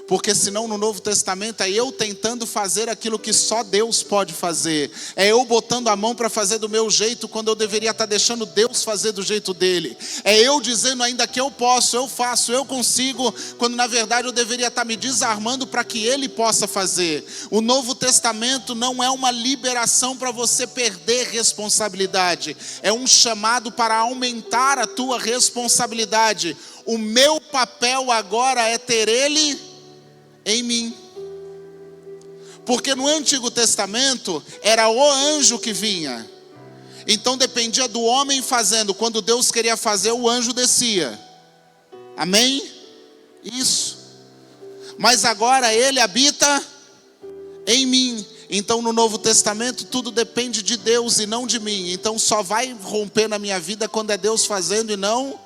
A: Porque senão no Novo Testamento é eu tentando fazer aquilo que só Deus pode fazer. É eu botando a mão para fazer do meu jeito, quando eu deveria estar deixando Deus fazer do jeito dele. É eu dizendo ainda que eu posso, eu faço, eu consigo, quando na verdade eu deveria estar me desarmando para que Ele possa fazer. O Novo Testamento não é uma liberação para você perder responsabilidade. É um chamado para aumentar a tua responsabilidade. O meu papel agora é ter Ele em mim. Porque no Antigo Testamento era o anjo que vinha. Então dependia do homem fazendo. Quando Deus queria fazer, o anjo descia. Amém? Isso. Mas agora Ele habita em mim. Então no Novo Testamento tudo depende de Deus e não de mim. Então só vai romper na minha vida quando é Deus fazendo e não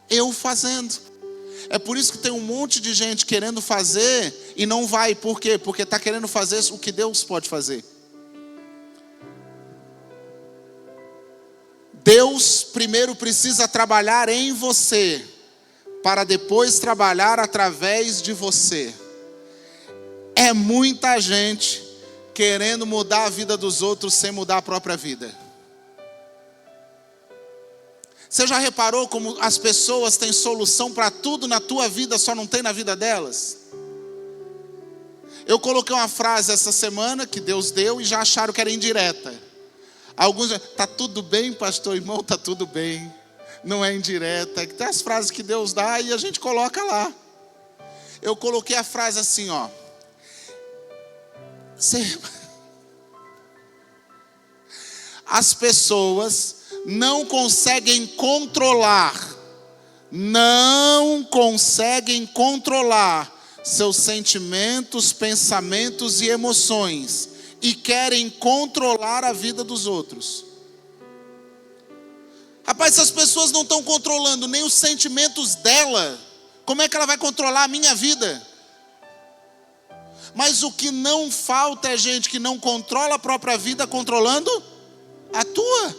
A: eu fazendo. É por isso que tem um monte de gente querendo fazer e não vai. Por quê? Porque está querendo fazer o que Deus pode fazer. Deus primeiro precisa trabalhar em você para depois trabalhar através de você. É muita gente querendo mudar a vida dos outros sem mudar a própria vida. Você já reparou como as pessoas têm solução para tudo na tua vida, só não tem na vida delas? Eu coloquei uma frase essa semana que Deus deu e já acharam que era indireta. Alguns já, tá tudo bem, pastor? Irmão, tá tudo bem. Não é indireta. Tem as frases que Deus dá e a gente coloca lá. Eu coloquei a frase assim, ó. As pessoas não conseguem controlar seus sentimentos, pensamentos e emoções e querem controlar a vida dos outros. Rapaz, se as pessoas não estão controlando nem os sentimentos dela, como é que ela vai controlar a minha vida? Mas o que não falta é gente que não controla a própria vida controlando a tua.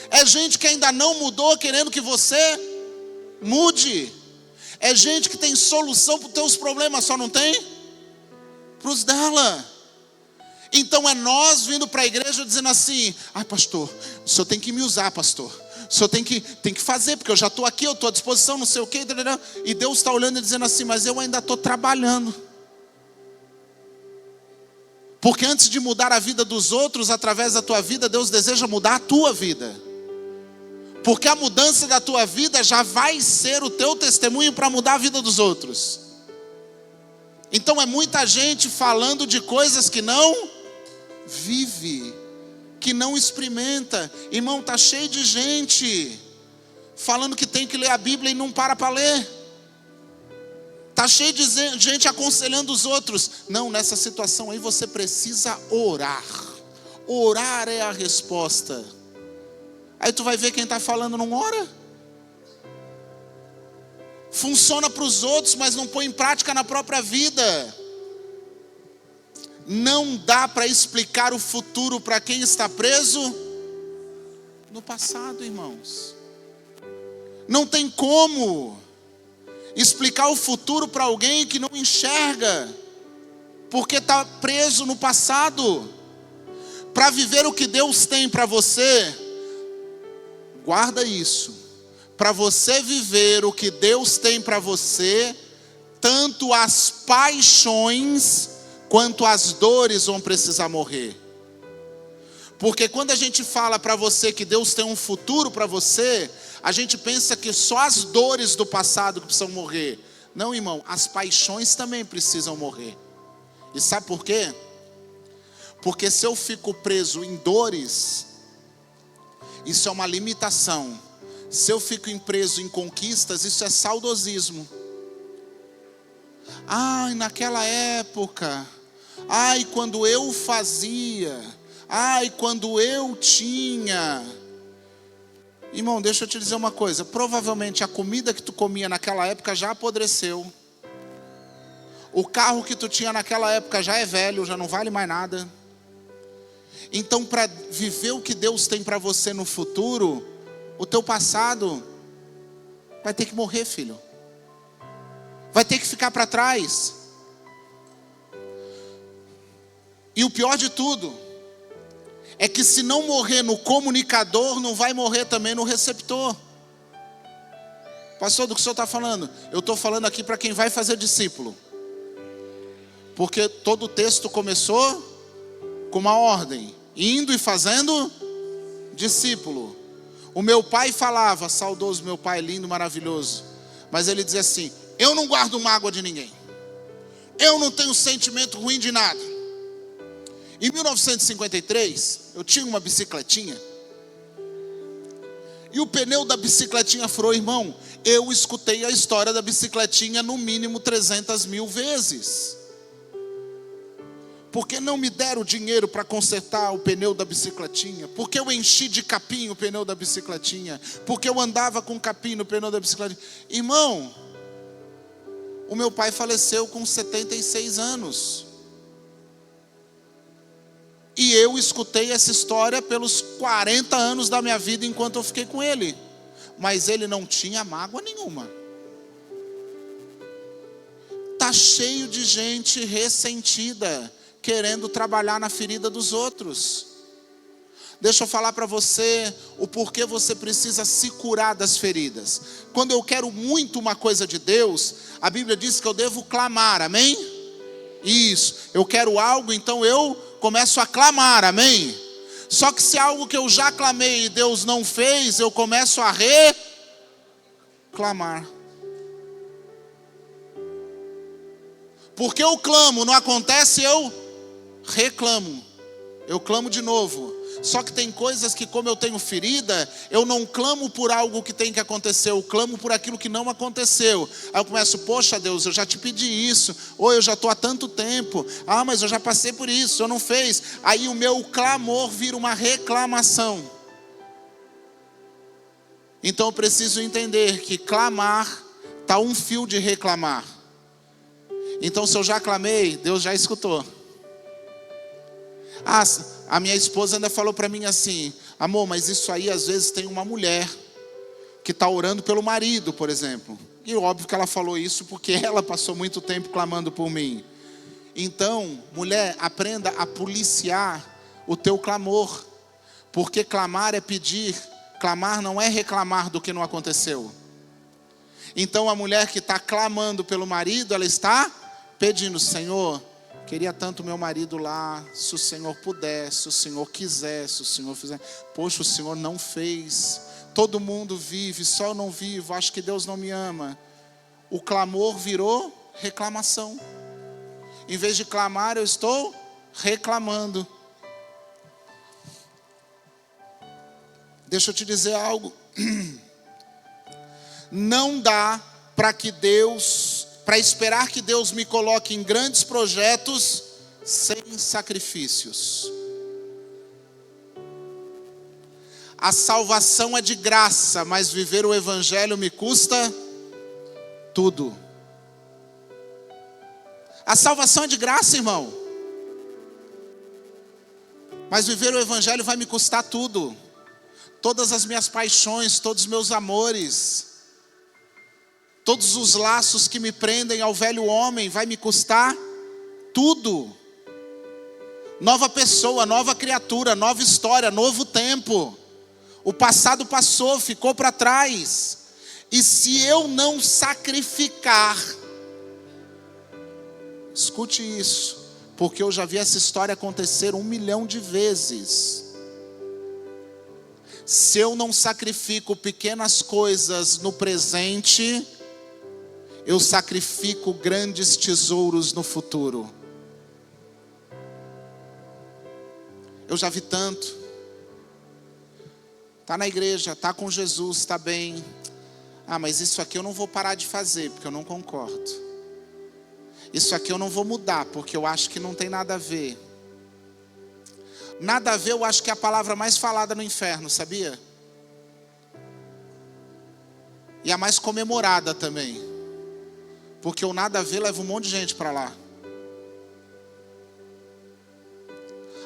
A: É gente que ainda não mudou querendo que você mude. É gente que tem solução para os teus problemas, só não tem para os dela. Então é nós vindo para a igreja dizendo assim: ai pastor, o senhor tem que me usar, pastor. O senhor tem que fazer, porque eu já estou aqui, eu estou à disposição, não sei o quê. E Deus está olhando e dizendo assim: mas eu ainda estou trabalhando. Porque antes de mudar a vida dos outros através da tua vida, Deus deseja mudar a tua vida. Porque a mudança da tua vida já vai ser o teu testemunho para mudar a vida dos outros. Então é muita gente falando de coisas que não vive, que não experimenta. Irmão, está cheio de gente falando que tem que ler a Bíblia e não para ler. Está cheio de gente aconselhando os outros. Não, nessa situação aí você precisa orar. Orar é a resposta. Aí tu vai ver quem está falando não ora. Funciona para os outros, mas não põe em prática na própria vida. Não dá para explicar o futuro para quem está preso no passado, irmãos. Não tem como explicar o futuro para alguém que não enxerga, porque está preso no passado. Para viver o que Deus tem para você, guarda isso. Para você viver o que Deus tem para você, tanto as paixões quanto as dores vão precisar morrer. Porque quando a gente fala para você que Deus tem um futuro para você, a gente pensa que só as dores do passado que precisam morrer. Não, irmão, as paixões também precisam morrer. E sabe por quê? Porque se eu fico preso em dores, isso é uma limitação. Se eu fico preso em conquistas, isso é saudosismo. Ai, naquela época. Ai, quando eu fazia. Ai, quando eu tinha. Irmão, deixa eu te dizer uma coisa. Provavelmente a comida que tu comia naquela época já apodreceu. O carro que tu tinha naquela época já é velho, já não vale mais nada. Então, para viver o que Deus tem para você no futuro, o teu passado vai ter que morrer, filho. Vai ter que ficar para trás. E o pior de tudo é que se não morrer no comunicador, não vai morrer também no receptor. Pastor, do que o senhor está falando? Eu estou falando aqui para quem vai fazer discípulo. Porque todo o texto começou com uma ordem: indo e fazendo discípulo. O meu pai falava, saudoso meu pai, lindo, maravilhoso. Mas ele dizia assim: eu não guardo mágoa de ninguém. Eu não tenho sentimento ruim de nada. Em 1953, eu tinha uma bicicletinha. E o pneu da bicicletinha furou, irmão. Eu escutei a história da bicicletinha no mínimo 300 mil vezes. Porque não me deram dinheiro para consertar o pneu da bicicletinha? Porque eu enchi de capim o pneu da bicicletinha? Porque eu andava com capim no pneu da bicicletinha? Irmão, o meu pai faleceu com 76 anos. E eu escutei essa história pelos 40 anos da minha vida enquanto eu fiquei com ele. Mas ele não tinha mágoa nenhuma. Tá cheio de gente ressentida, querendo trabalhar na ferida dos outros. Deixa eu falar para você o porquê você precisa se curar das feridas. Quando eu quero muito uma coisa de Deus, a Bíblia diz que eu devo clamar, amém? Isso, eu quero algo, então eu começo a clamar, amém? Só que se é algo que eu já clamei e Deus não fez, eu começo a reclamar. Porque eu clamo, não acontece, eu reclamo. Eu clamo de novo. Só que tem coisas que, como eu tenho ferida, eu não clamo por algo que tem que acontecer, eu clamo por aquilo que não aconteceu. Aí eu começo, poxa Deus, eu já te pedi isso, ou eu já estou há tanto tempo, mas eu já passei por isso, eu não fez. Aí o meu clamor vira uma reclamação. Então eu preciso entender que clamar está um fio de reclamar. Então se eu já clamei, Deus já escutou. A minha esposa ainda falou para mim assim, amor, mas isso aí às vezes tem uma mulher que está orando pelo marido, por exemplo. E óbvio que ela falou isso porque ela passou muito tempo clamando por mim. Então, mulher, aprenda a policiar o teu clamor. Porque clamar é pedir, clamar não é reclamar do que não aconteceu. Então a mulher que está clamando pelo marido, ela está pedindo, Senhor, queria tanto meu marido lá, se o Senhor pudesse, se o Senhor quisesse, se o Senhor fizer. Poxa, o Senhor não fez. Todo mundo vive, só eu não vivo, acho que Deus não me ama. O clamor virou reclamação. Em vez de clamar, eu estou reclamando. Deixa eu te dizer algo. Não dá para esperar que Deus me coloque em grandes projetos sem sacrifícios. A salvação é de graça, mas viver o evangelho me custa tudo. A salvação é de graça, irmão. Mas viver o evangelho vai me custar tudo. Todas as minhas paixões, todos os meus amores, todos os laços que me prendem ao velho homem, vai me custar tudo. Nova pessoa, nova criatura, nova história, novo tempo. O passado passou, ficou para trás. E se eu não sacrificar, escute isso, porque eu já vi essa história acontecer 1 milhão de vezes. Se eu não sacrifico pequenas coisas no presente, eu sacrifico grandes tesouros no futuro. Eu já vi tanto. Está na igreja, está com Jesus, está bem. Mas isso aqui eu não vou parar de fazer, porque eu não concordo. Isso aqui eu não vou mudar, porque eu acho que não tem nada a ver. Nada a ver, eu acho que é a palavra mais falada no inferno, sabia? E a mais comemorada também. Porque o nada a ver leva um monte de gente para lá.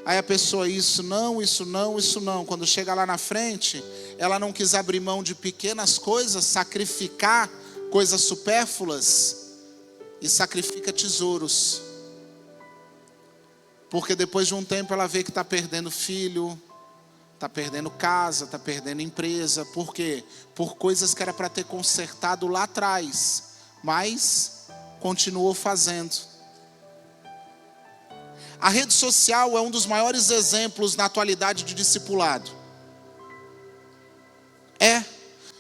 A: Aí a pessoa, isso não, isso não, isso não. Quando chega lá na frente, ela não quis abrir mão de pequenas coisas, sacrificar coisas supérfluas e sacrifica tesouros. Porque depois de um tempo ela vê que está perdendo filho, está perdendo casa, está perdendo empresa. Por quê? Por coisas que era para ter consertado lá atrás, mas continuou fazendo. A rede social é um dos maiores exemplos na atualidade de discipulado.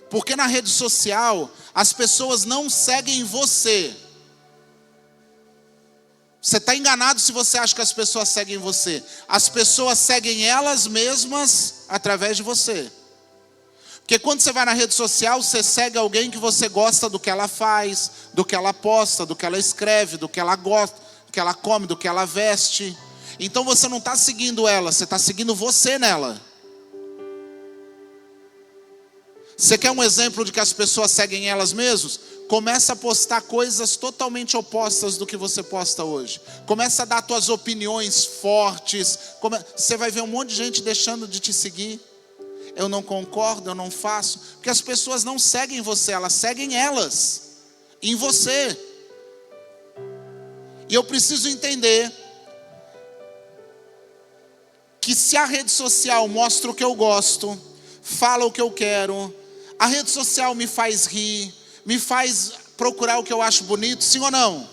A: Porque na rede social as pessoas não seguem você. Você está enganado se você acha que as pessoas seguem você. As pessoas seguem elas mesmas através de você. Porque quando você vai na rede social, você segue alguém que você gosta do que ela faz, do que ela posta, do que ela escreve, do que ela gosta, do que ela come, do que ela veste. Então você não está seguindo ela, você está seguindo você nela. Você quer um exemplo de que as pessoas seguem elas mesmas? Começa a postar coisas totalmente opostas do que você posta hoje. Começa a dar suas opiniões fortes. Você vai ver um monte de gente deixando de te seguir. Eu não concordo, eu não faço. Porque as pessoas não seguem você, elas seguem elas. Em você. E eu preciso entender que se a rede social mostra o que eu gosto, fala o que eu quero, a rede social me faz rir, me faz procurar o que eu acho bonito, sim ou não?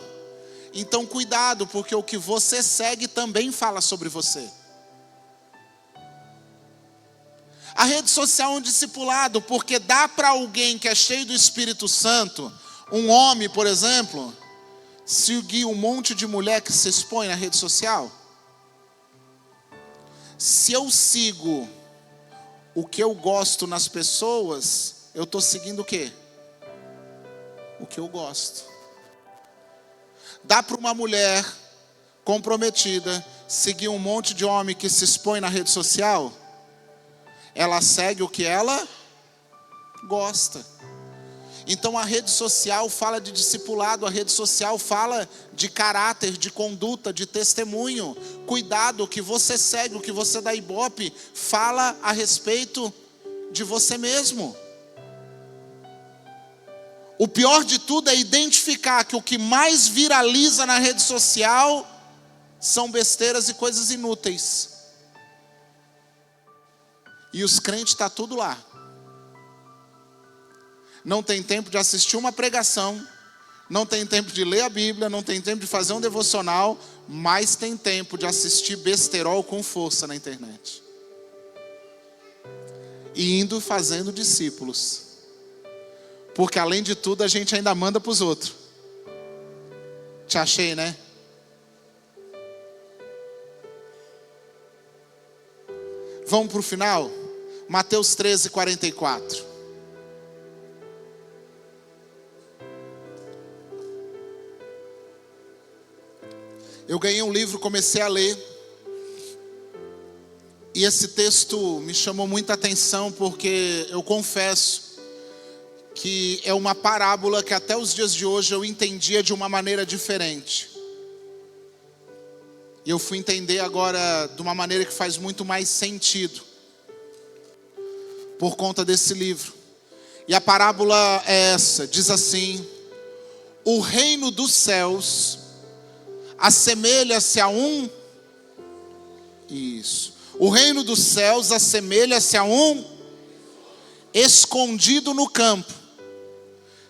A: Então cuidado, porque o que você segue também fala sobre você. A rede social é um discipulado, porque dá para alguém que é cheio do Espírito Santo, um homem, por exemplo, seguir um monte de mulher que se expõe na rede social? Se eu sigo o que eu gosto nas pessoas, eu estou seguindo o quê? O que eu gosto. Dá para uma mulher comprometida seguir um monte de homem que se expõe na rede social? Ela segue o que ela gosta. Então a rede social fala de discipulado, a rede social fala de caráter, de conduta, de testemunho. Cuidado, o que você segue, o que você dá ibope, fala a respeito de você mesmo. O pior de tudo é identificar que o que mais viraliza na rede social são besteiras e coisas inúteis. E os crentes estão tudo lá. Não tem tempo de assistir uma pregação, não tem tempo de ler a Bíblia, não tem tempo de fazer um devocional, mas tem tempo de assistir besterol com força na internet. E indo fazendo discípulos. Porque além de tudo a gente ainda manda para os outros. Te achei, né? Vamos para o final? Mateus 13, 44. Eu ganhei um livro, comecei a ler. E esse texto me chamou muita atenção, porque eu confesso que é uma parábola que até os dias de hoje eu entendia de uma maneira diferente. E eu fui entender agora de uma maneira que faz muito mais sentido, por conta desse livro. E a parábola é essa, diz assim: o reino dos céus assemelha-se a um... O reino dos céus assemelha-se a um escondido no campo.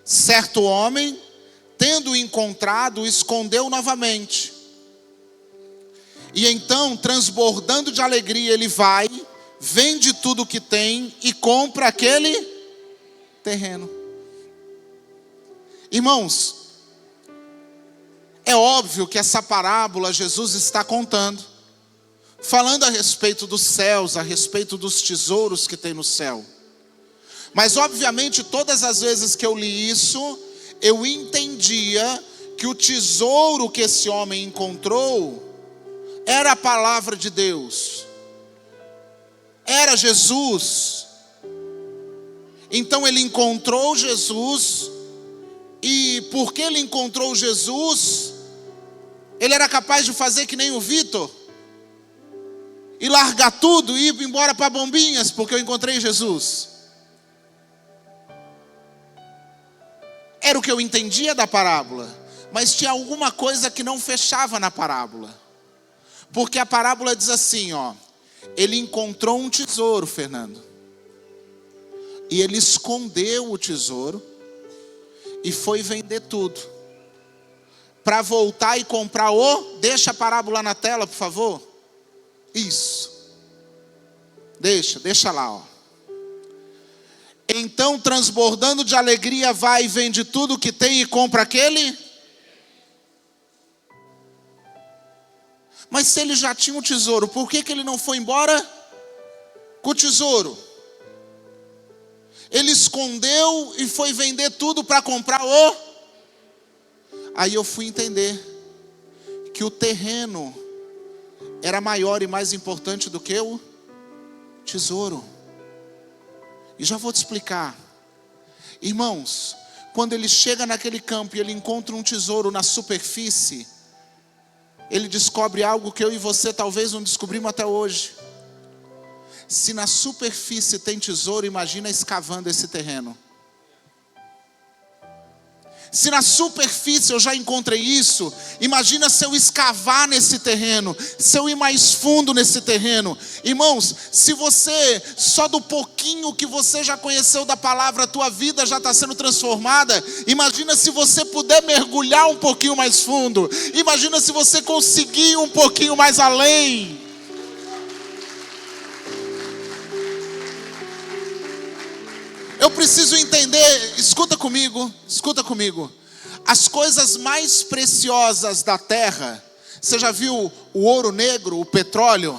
A: Certo homem, tendo encontrado, escondeu novamente. E então, transbordando de alegria, ele vai, vende tudo o que tem e compra aquele terreno. Irmãos, é óbvio que essa parábola Jesus está contando, falando a respeito dos céus, a respeito dos tesouros que tem no céu. Mas obviamente todas as vezes que eu li isso, eu entendia que o tesouro que esse homem encontrou era a palavra de Deus, era Jesus. Então ele encontrou Jesus, e porque ele encontrou Jesus, ele era capaz de fazer que nem o Vitor, e largar tudo e ir embora para Bombinhas, porque eu encontrei Jesus. Era o que eu entendia da parábola, mas tinha alguma coisa que não fechava na parábola. Porque a parábola diz assim, ó: ele encontrou um tesouro, Fernando, e ele escondeu o tesouro e foi vender tudo, para voltar e comprar deixa a parábola na tela, por favor. Isso. Deixa lá, ó. Então, transbordando de alegria, vai e vende tudo o que tem e compra aquele. Mas se ele já tinha um tesouro, por que ele não foi embora com o tesouro? Ele escondeu e foi vender tudo para comprar Aí eu fui entender que o terreno era maior e mais importante do que o tesouro. E já vou te explicar. Irmãos, quando ele chega naquele campo e ele encontra um tesouro na superfície, ele descobre algo que eu e você talvez não descobrimos até hoje. Se na superfície tem tesouro, imagina escavando esse terreno. Se na superfície eu já encontrei isso, imagina se eu escavar nesse terreno, se eu ir mais fundo nesse terreno. Irmãos, se você, só do pouquinho que você já conheceu da palavra, a tua vida já está sendo transformada. Imagina se você puder mergulhar um pouquinho mais fundo. Imagina se você conseguir um pouquinho mais além. Eu preciso entender, escuta comigo. As coisas mais preciosas da terra, você já viu o ouro negro, o petróleo?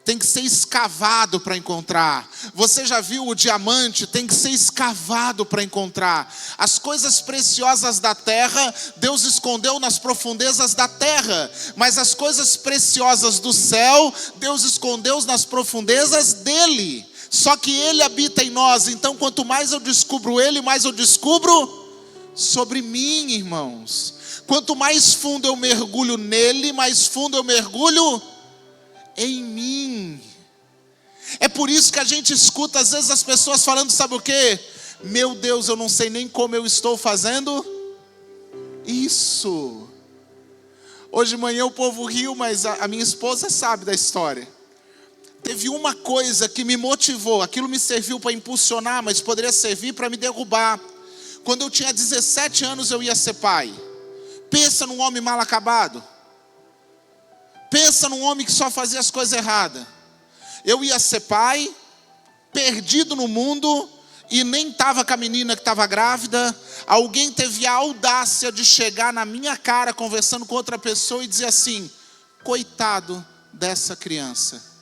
A: Tem que ser escavado para encontrar. Você já viu o diamante? Tem que ser escavado para encontrar. As coisas preciosas da terra, Deus escondeu nas profundezas da terra. Mas as coisas preciosas do céu, Deus escondeu nas profundezas dele. Só que ele habita em nós, então quanto mais eu descubro ele, mais eu descubro sobre mim, irmãos. Quanto mais fundo eu mergulho nele, mais fundo eu mergulho em mim. É por isso que a gente escuta às vezes as pessoas falando, sabe o quê? Meu Deus, eu não sei nem como eu estou fazendo isso. Hoje de manhã o povo riu, mas a minha esposa sabe da história. Teve uma coisa que me motivou, aquilo me serviu para impulsionar, mas poderia servir para me derrubar. Quando eu tinha 17 anos eu ia ser pai. Pensa num homem mal acabado. Pensa num homem que só fazia as coisas erradas. Eu ia ser pai, perdido no mundo, e nem estava com a menina que estava grávida. Alguém teve a audácia de chegar na minha cara, conversando com outra pessoa, e dizer assim: coitado dessa criança.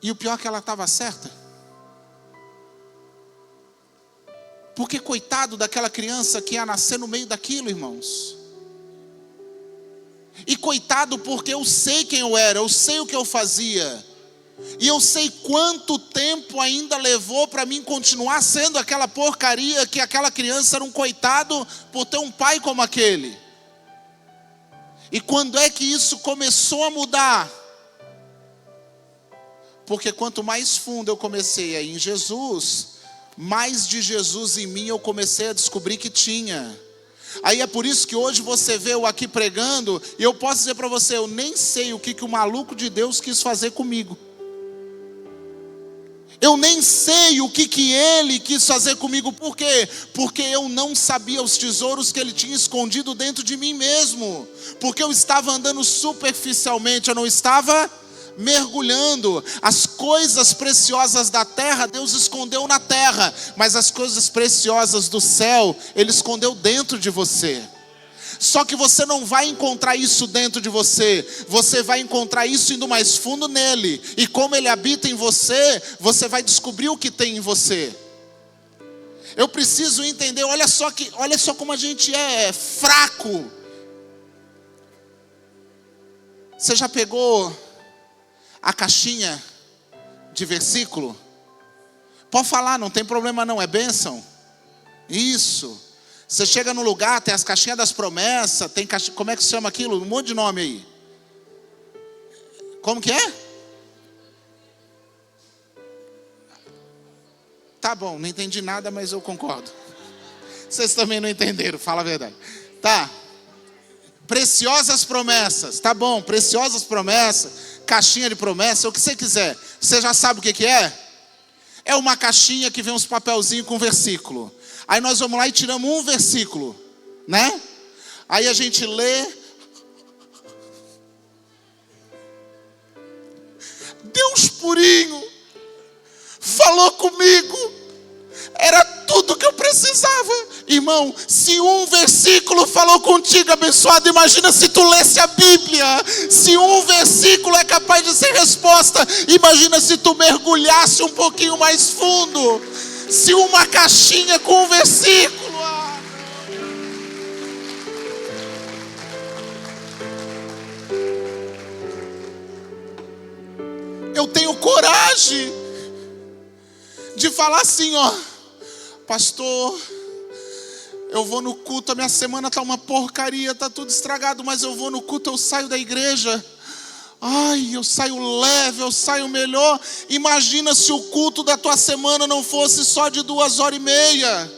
A: E o pior é que ela estava certa. Porque coitado daquela criança que ia nascer no meio daquilo, irmãos. E coitado porque eu sei quem eu era, eu sei o que eu fazia. E eu sei quanto tempo ainda levou para mim continuar sendo aquela porcaria, que aquela criança era um coitado por ter um pai como aquele. E quando é que isso começou a mudar? Porque quanto mais fundo eu comecei a ir em Jesus, mais de Jesus em mim eu comecei a descobrir que tinha. Aí é por isso que hoje você vê eu aqui pregando, e eu posso dizer para você, eu nem sei o que o maluco de Deus quis fazer comigo. Eu nem sei o que ele quis fazer comigo. Por quê? Porque eu não sabia os tesouros que ele tinha escondido dentro de mim mesmo. Porque eu estava andando superficialmente, eu não estava mergulhando. As coisas preciosas da terra, Deus escondeu na terra. Mas as coisas preciosas do céu, Ele escondeu dentro de você. Só que você não vai encontrar isso dentro de você. Você vai encontrar isso indo mais fundo nele. E como ele habita em você, você vai descobrir o que tem em você. Eu preciso entender, olha só como a gente é fraco. Você já pegou a caixinha de versículo? Pode falar, não tem problema não, é bênção. Isso. Você chega no lugar, tem as caixinhas das promessas, tem caixinha, como é que se chama aquilo? Um monte de nome aí. Como que é? Tá bom, não entendi nada, mas eu concordo. Vocês também não entenderam, fala a verdade. Tá. Preciosas promessas, tá bom, preciosas promessas, caixinha de promessa, o que você quiser. Você já sabe o que é? É uma caixinha que vem uns papelzinhos com versículo. Aí nós vamos lá e tiramos um versículo, né? Aí a gente lê. Deus purinho falou comigo. Era tudo que eu precisava. Irmão, se um versículo falou contigo, abençoado, imagina se tu lesse a Bíblia. Se um versículo é capaz de ser resposta, imagina se tu mergulhasse um pouquinho mais fundo. Se uma caixinha com um versículo. Eu tenho coragem de falar assim, ó, pastor, eu vou no culto, a minha semana tá uma porcaria, tá tudo estragado, mas eu vou no culto, eu saio da igreja. Ai, eu saio leve, eu saio melhor. Imagina se o culto da tua semana não fosse só de 2h30.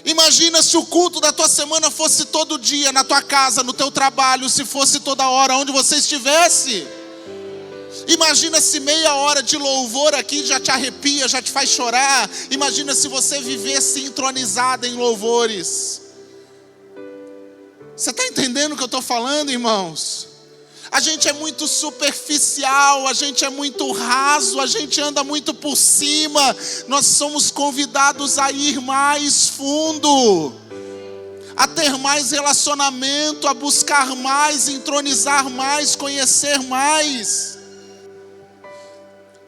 A: Imagina se o culto da tua semana fosse todo dia, na tua casa, no teu trabalho, se fosse toda hora, onde você estivesse. Imagina se meia hora de louvor aqui já te arrepia, já te faz chorar. Imagina se você vivesse entronizado em louvores. Você está entendendo o que eu estou falando, irmãos? A gente é muito superficial, a gente é muito raso, a gente anda muito por cima. Nós somos convidados a ir mais fundo, a ter mais relacionamento, a buscar mais, entronizar mais, conhecer mais.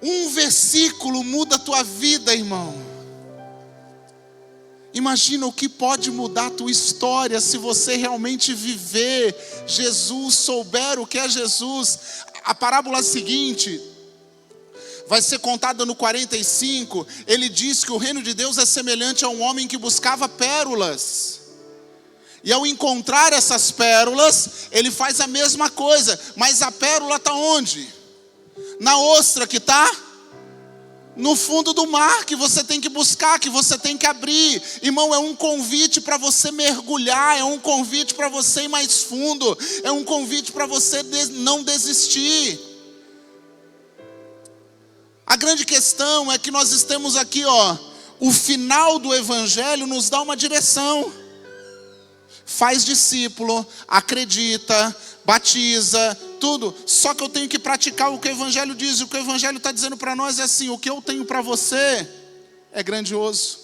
A: Um versículo muda a tua vida, irmão. Imagina o que pode mudar a tua história se você realmente viver Jesus, souber o que é Jesus. A parábola seguinte vai ser contada no 45. Ele diz que o reino de Deus é semelhante a um homem que buscava pérolas. E ao encontrar essas pérolas, ele faz a mesma coisa. Mas a pérola está onde? Na ostra que está no fundo do mar, que você tem que buscar, que você tem que abrir. Irmão, é um convite para você mergulhar, é um convite para você ir mais fundo, é um convite para você não desistir. A grande questão é que nós estamos aqui, o final do evangelho nos dá uma direção. Faz discípulo, acredita, batiza, tudo. Só que eu tenho que praticar o que o evangelho diz. E o que o evangelho está dizendo para nós é assim: o que eu tenho para você é grandioso.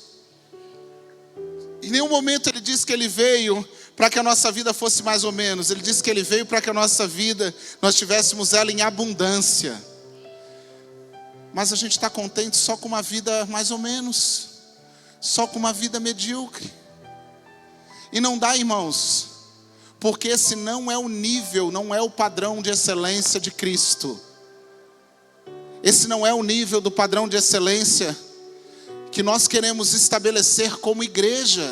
A: Em nenhum momento ele diz que ele veio para que a nossa vida fosse mais ou menos. Ele disse que ele veio para que a nossa vida, nós tivéssemos ela em abundância. Mas a gente está contente só com uma vida mais ou menos, só com uma vida medíocre. E não dá, irmãos, porque esse não é o nível, não é o padrão de excelência de Cristo. Esse não é o nível do padrão de excelência que nós queremos estabelecer como igreja.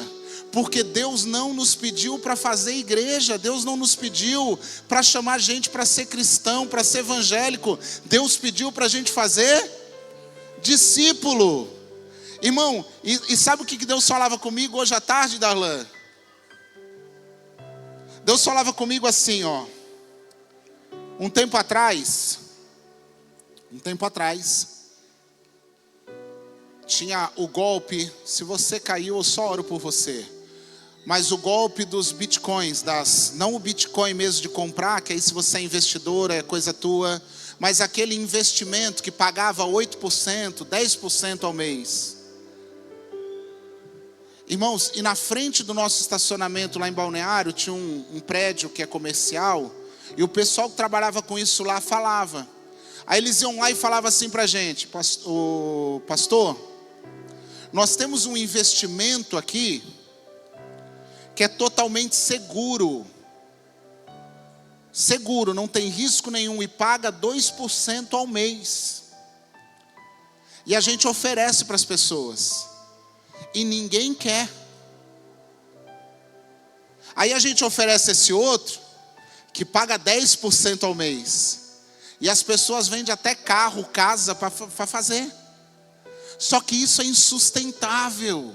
A: Porque Deus não nos pediu para fazer igreja, Deus não nos pediu para chamar gente para ser cristão, para ser evangélico. Deus pediu para a gente fazer discípulo. Irmão, e sabe o que Deus falava comigo hoje à tarde, Darlan? Deus falava comigo assim, um tempo atrás, tinha o golpe. Se você caiu, eu só oro por você. Mas o golpe dos bitcoins, não o bitcoin mesmo de comprar, que aí se você é investidor é coisa tua, mas aquele investimento que pagava 8%, 10% ao mês. Irmãos, e na frente do nosso estacionamento lá em Balneário, tinha um prédio que é comercial, e o pessoal que trabalhava com isso lá falava. Aí eles iam lá e falavam assim pra gente: pastor, nós temos um investimento aqui que é totalmente seguro, não tem risco nenhum, e paga 2% ao mês. E a gente oferece para as pessoas, e ninguém quer. Aí a gente oferece esse outro, que paga 10% ao mês, e as pessoas vendem até carro, casa para fazer. Só que isso é insustentável.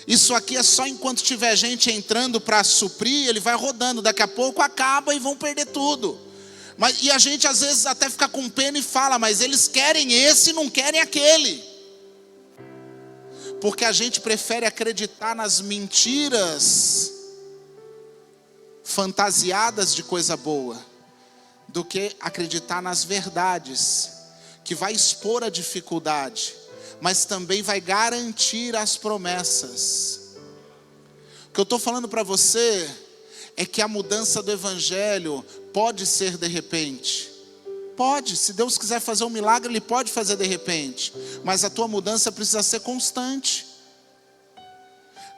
A: Isso aqui é só enquanto tiver gente entrando para suprir, ele vai rodando, daqui a pouco acaba e vão perder tudo. E a gente às vezes até fica com pena e fala: mas eles querem esse e não querem aquele. Porque a gente prefere acreditar nas mentiras fantasiadas de coisa boa, do que acreditar nas verdades, que vai expor a dificuldade, mas também vai garantir as promessas. O que eu estou falando para você é que a mudança do evangelho pode ser de repente. Pode, se Deus quiser fazer um milagre, Ele pode fazer de repente. Mas a tua mudança precisa ser constante.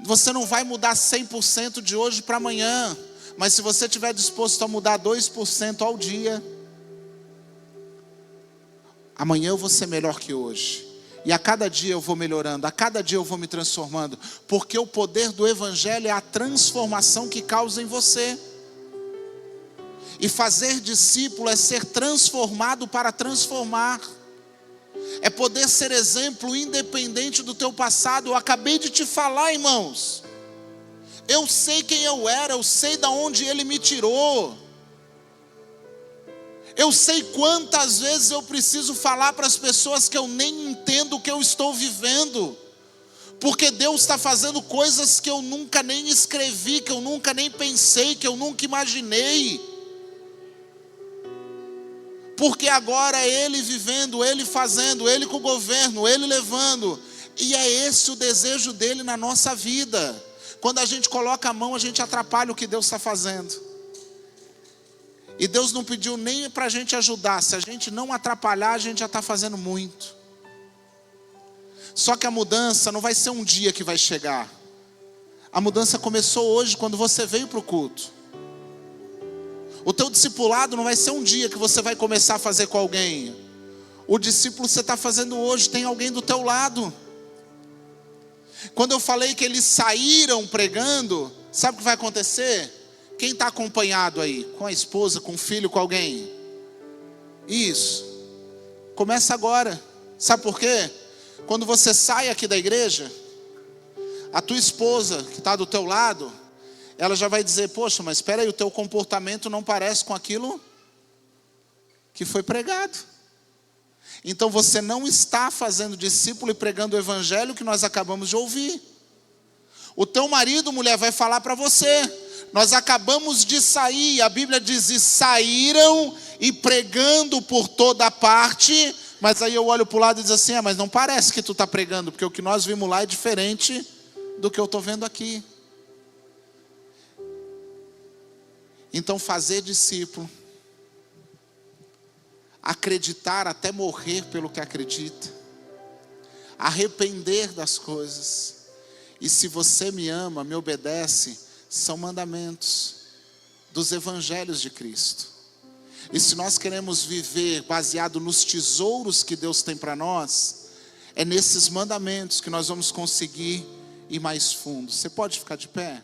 A: Você não vai mudar 100% de hoje para amanhã. Mas se você estiver disposto a mudar 2% ao dia, amanhã eu vou ser melhor que hoje. E a cada dia eu vou melhorando, a cada dia eu vou me transformando. Porque o poder do evangelho é a transformação que causa em você. E fazer discípulo é ser transformado para transformar. É poder ser exemplo independente do teu passado. Eu acabei de te falar, irmãos. Eu sei quem eu era, eu sei de onde Ele me tirou. Eu sei quantas vezes eu preciso falar para as pessoas que eu nem entendo o que eu estou vivendo. Porque Deus está fazendo coisas que eu nunca nem escrevi, que eu nunca nem pensei, que eu nunca imaginei. Porque agora é Ele vivendo, Ele fazendo, Ele com o governo, Ele levando. E é esse o desejo dEle na nossa vida. Quando a gente coloca a mão, a gente atrapalha o que Deus está fazendo. E Deus não pediu nem para a gente ajudar. Se a gente não atrapalhar, a gente já está fazendo muito. Só que a mudança não vai ser um dia que vai chegar. A mudança começou hoje, quando você veio para o culto. O teu discipulado não vai ser um dia que você vai começar a fazer com alguém. O discípulo você está fazendo hoje, tem alguém do teu lado. Quando eu falei que eles saíram pregando, sabe o que vai acontecer? Quem está acompanhado aí? Com a esposa, com o filho, com alguém? Isso. Começa agora. Sabe por quê? Quando você sai aqui da igreja, a tua esposa que está do teu lado, ela já vai dizer, poxa, mas espera aí, o teu comportamento não parece com aquilo que foi pregado. Então você não está fazendo discípulo e pregando o evangelho que nós acabamos de ouvir. O teu marido, mulher, vai falar para você, nós acabamos de sair, a Bíblia diz, e saíram e pregando por toda parte. Mas aí eu olho para o lado e diz assim, mas não parece que tu está pregando, porque o que nós vimos lá é diferente do que eu estou vendo aqui. Então fazer discípulo, acreditar até morrer pelo que acredita, arrepender das coisas, e se você me ama, me obedece, são mandamentos dos evangelhos de Cristo. E se nós queremos viver baseado nos tesouros que Deus tem para nós, é nesses mandamentos que nós vamos conseguir ir mais fundo. Você pode ficar de pé?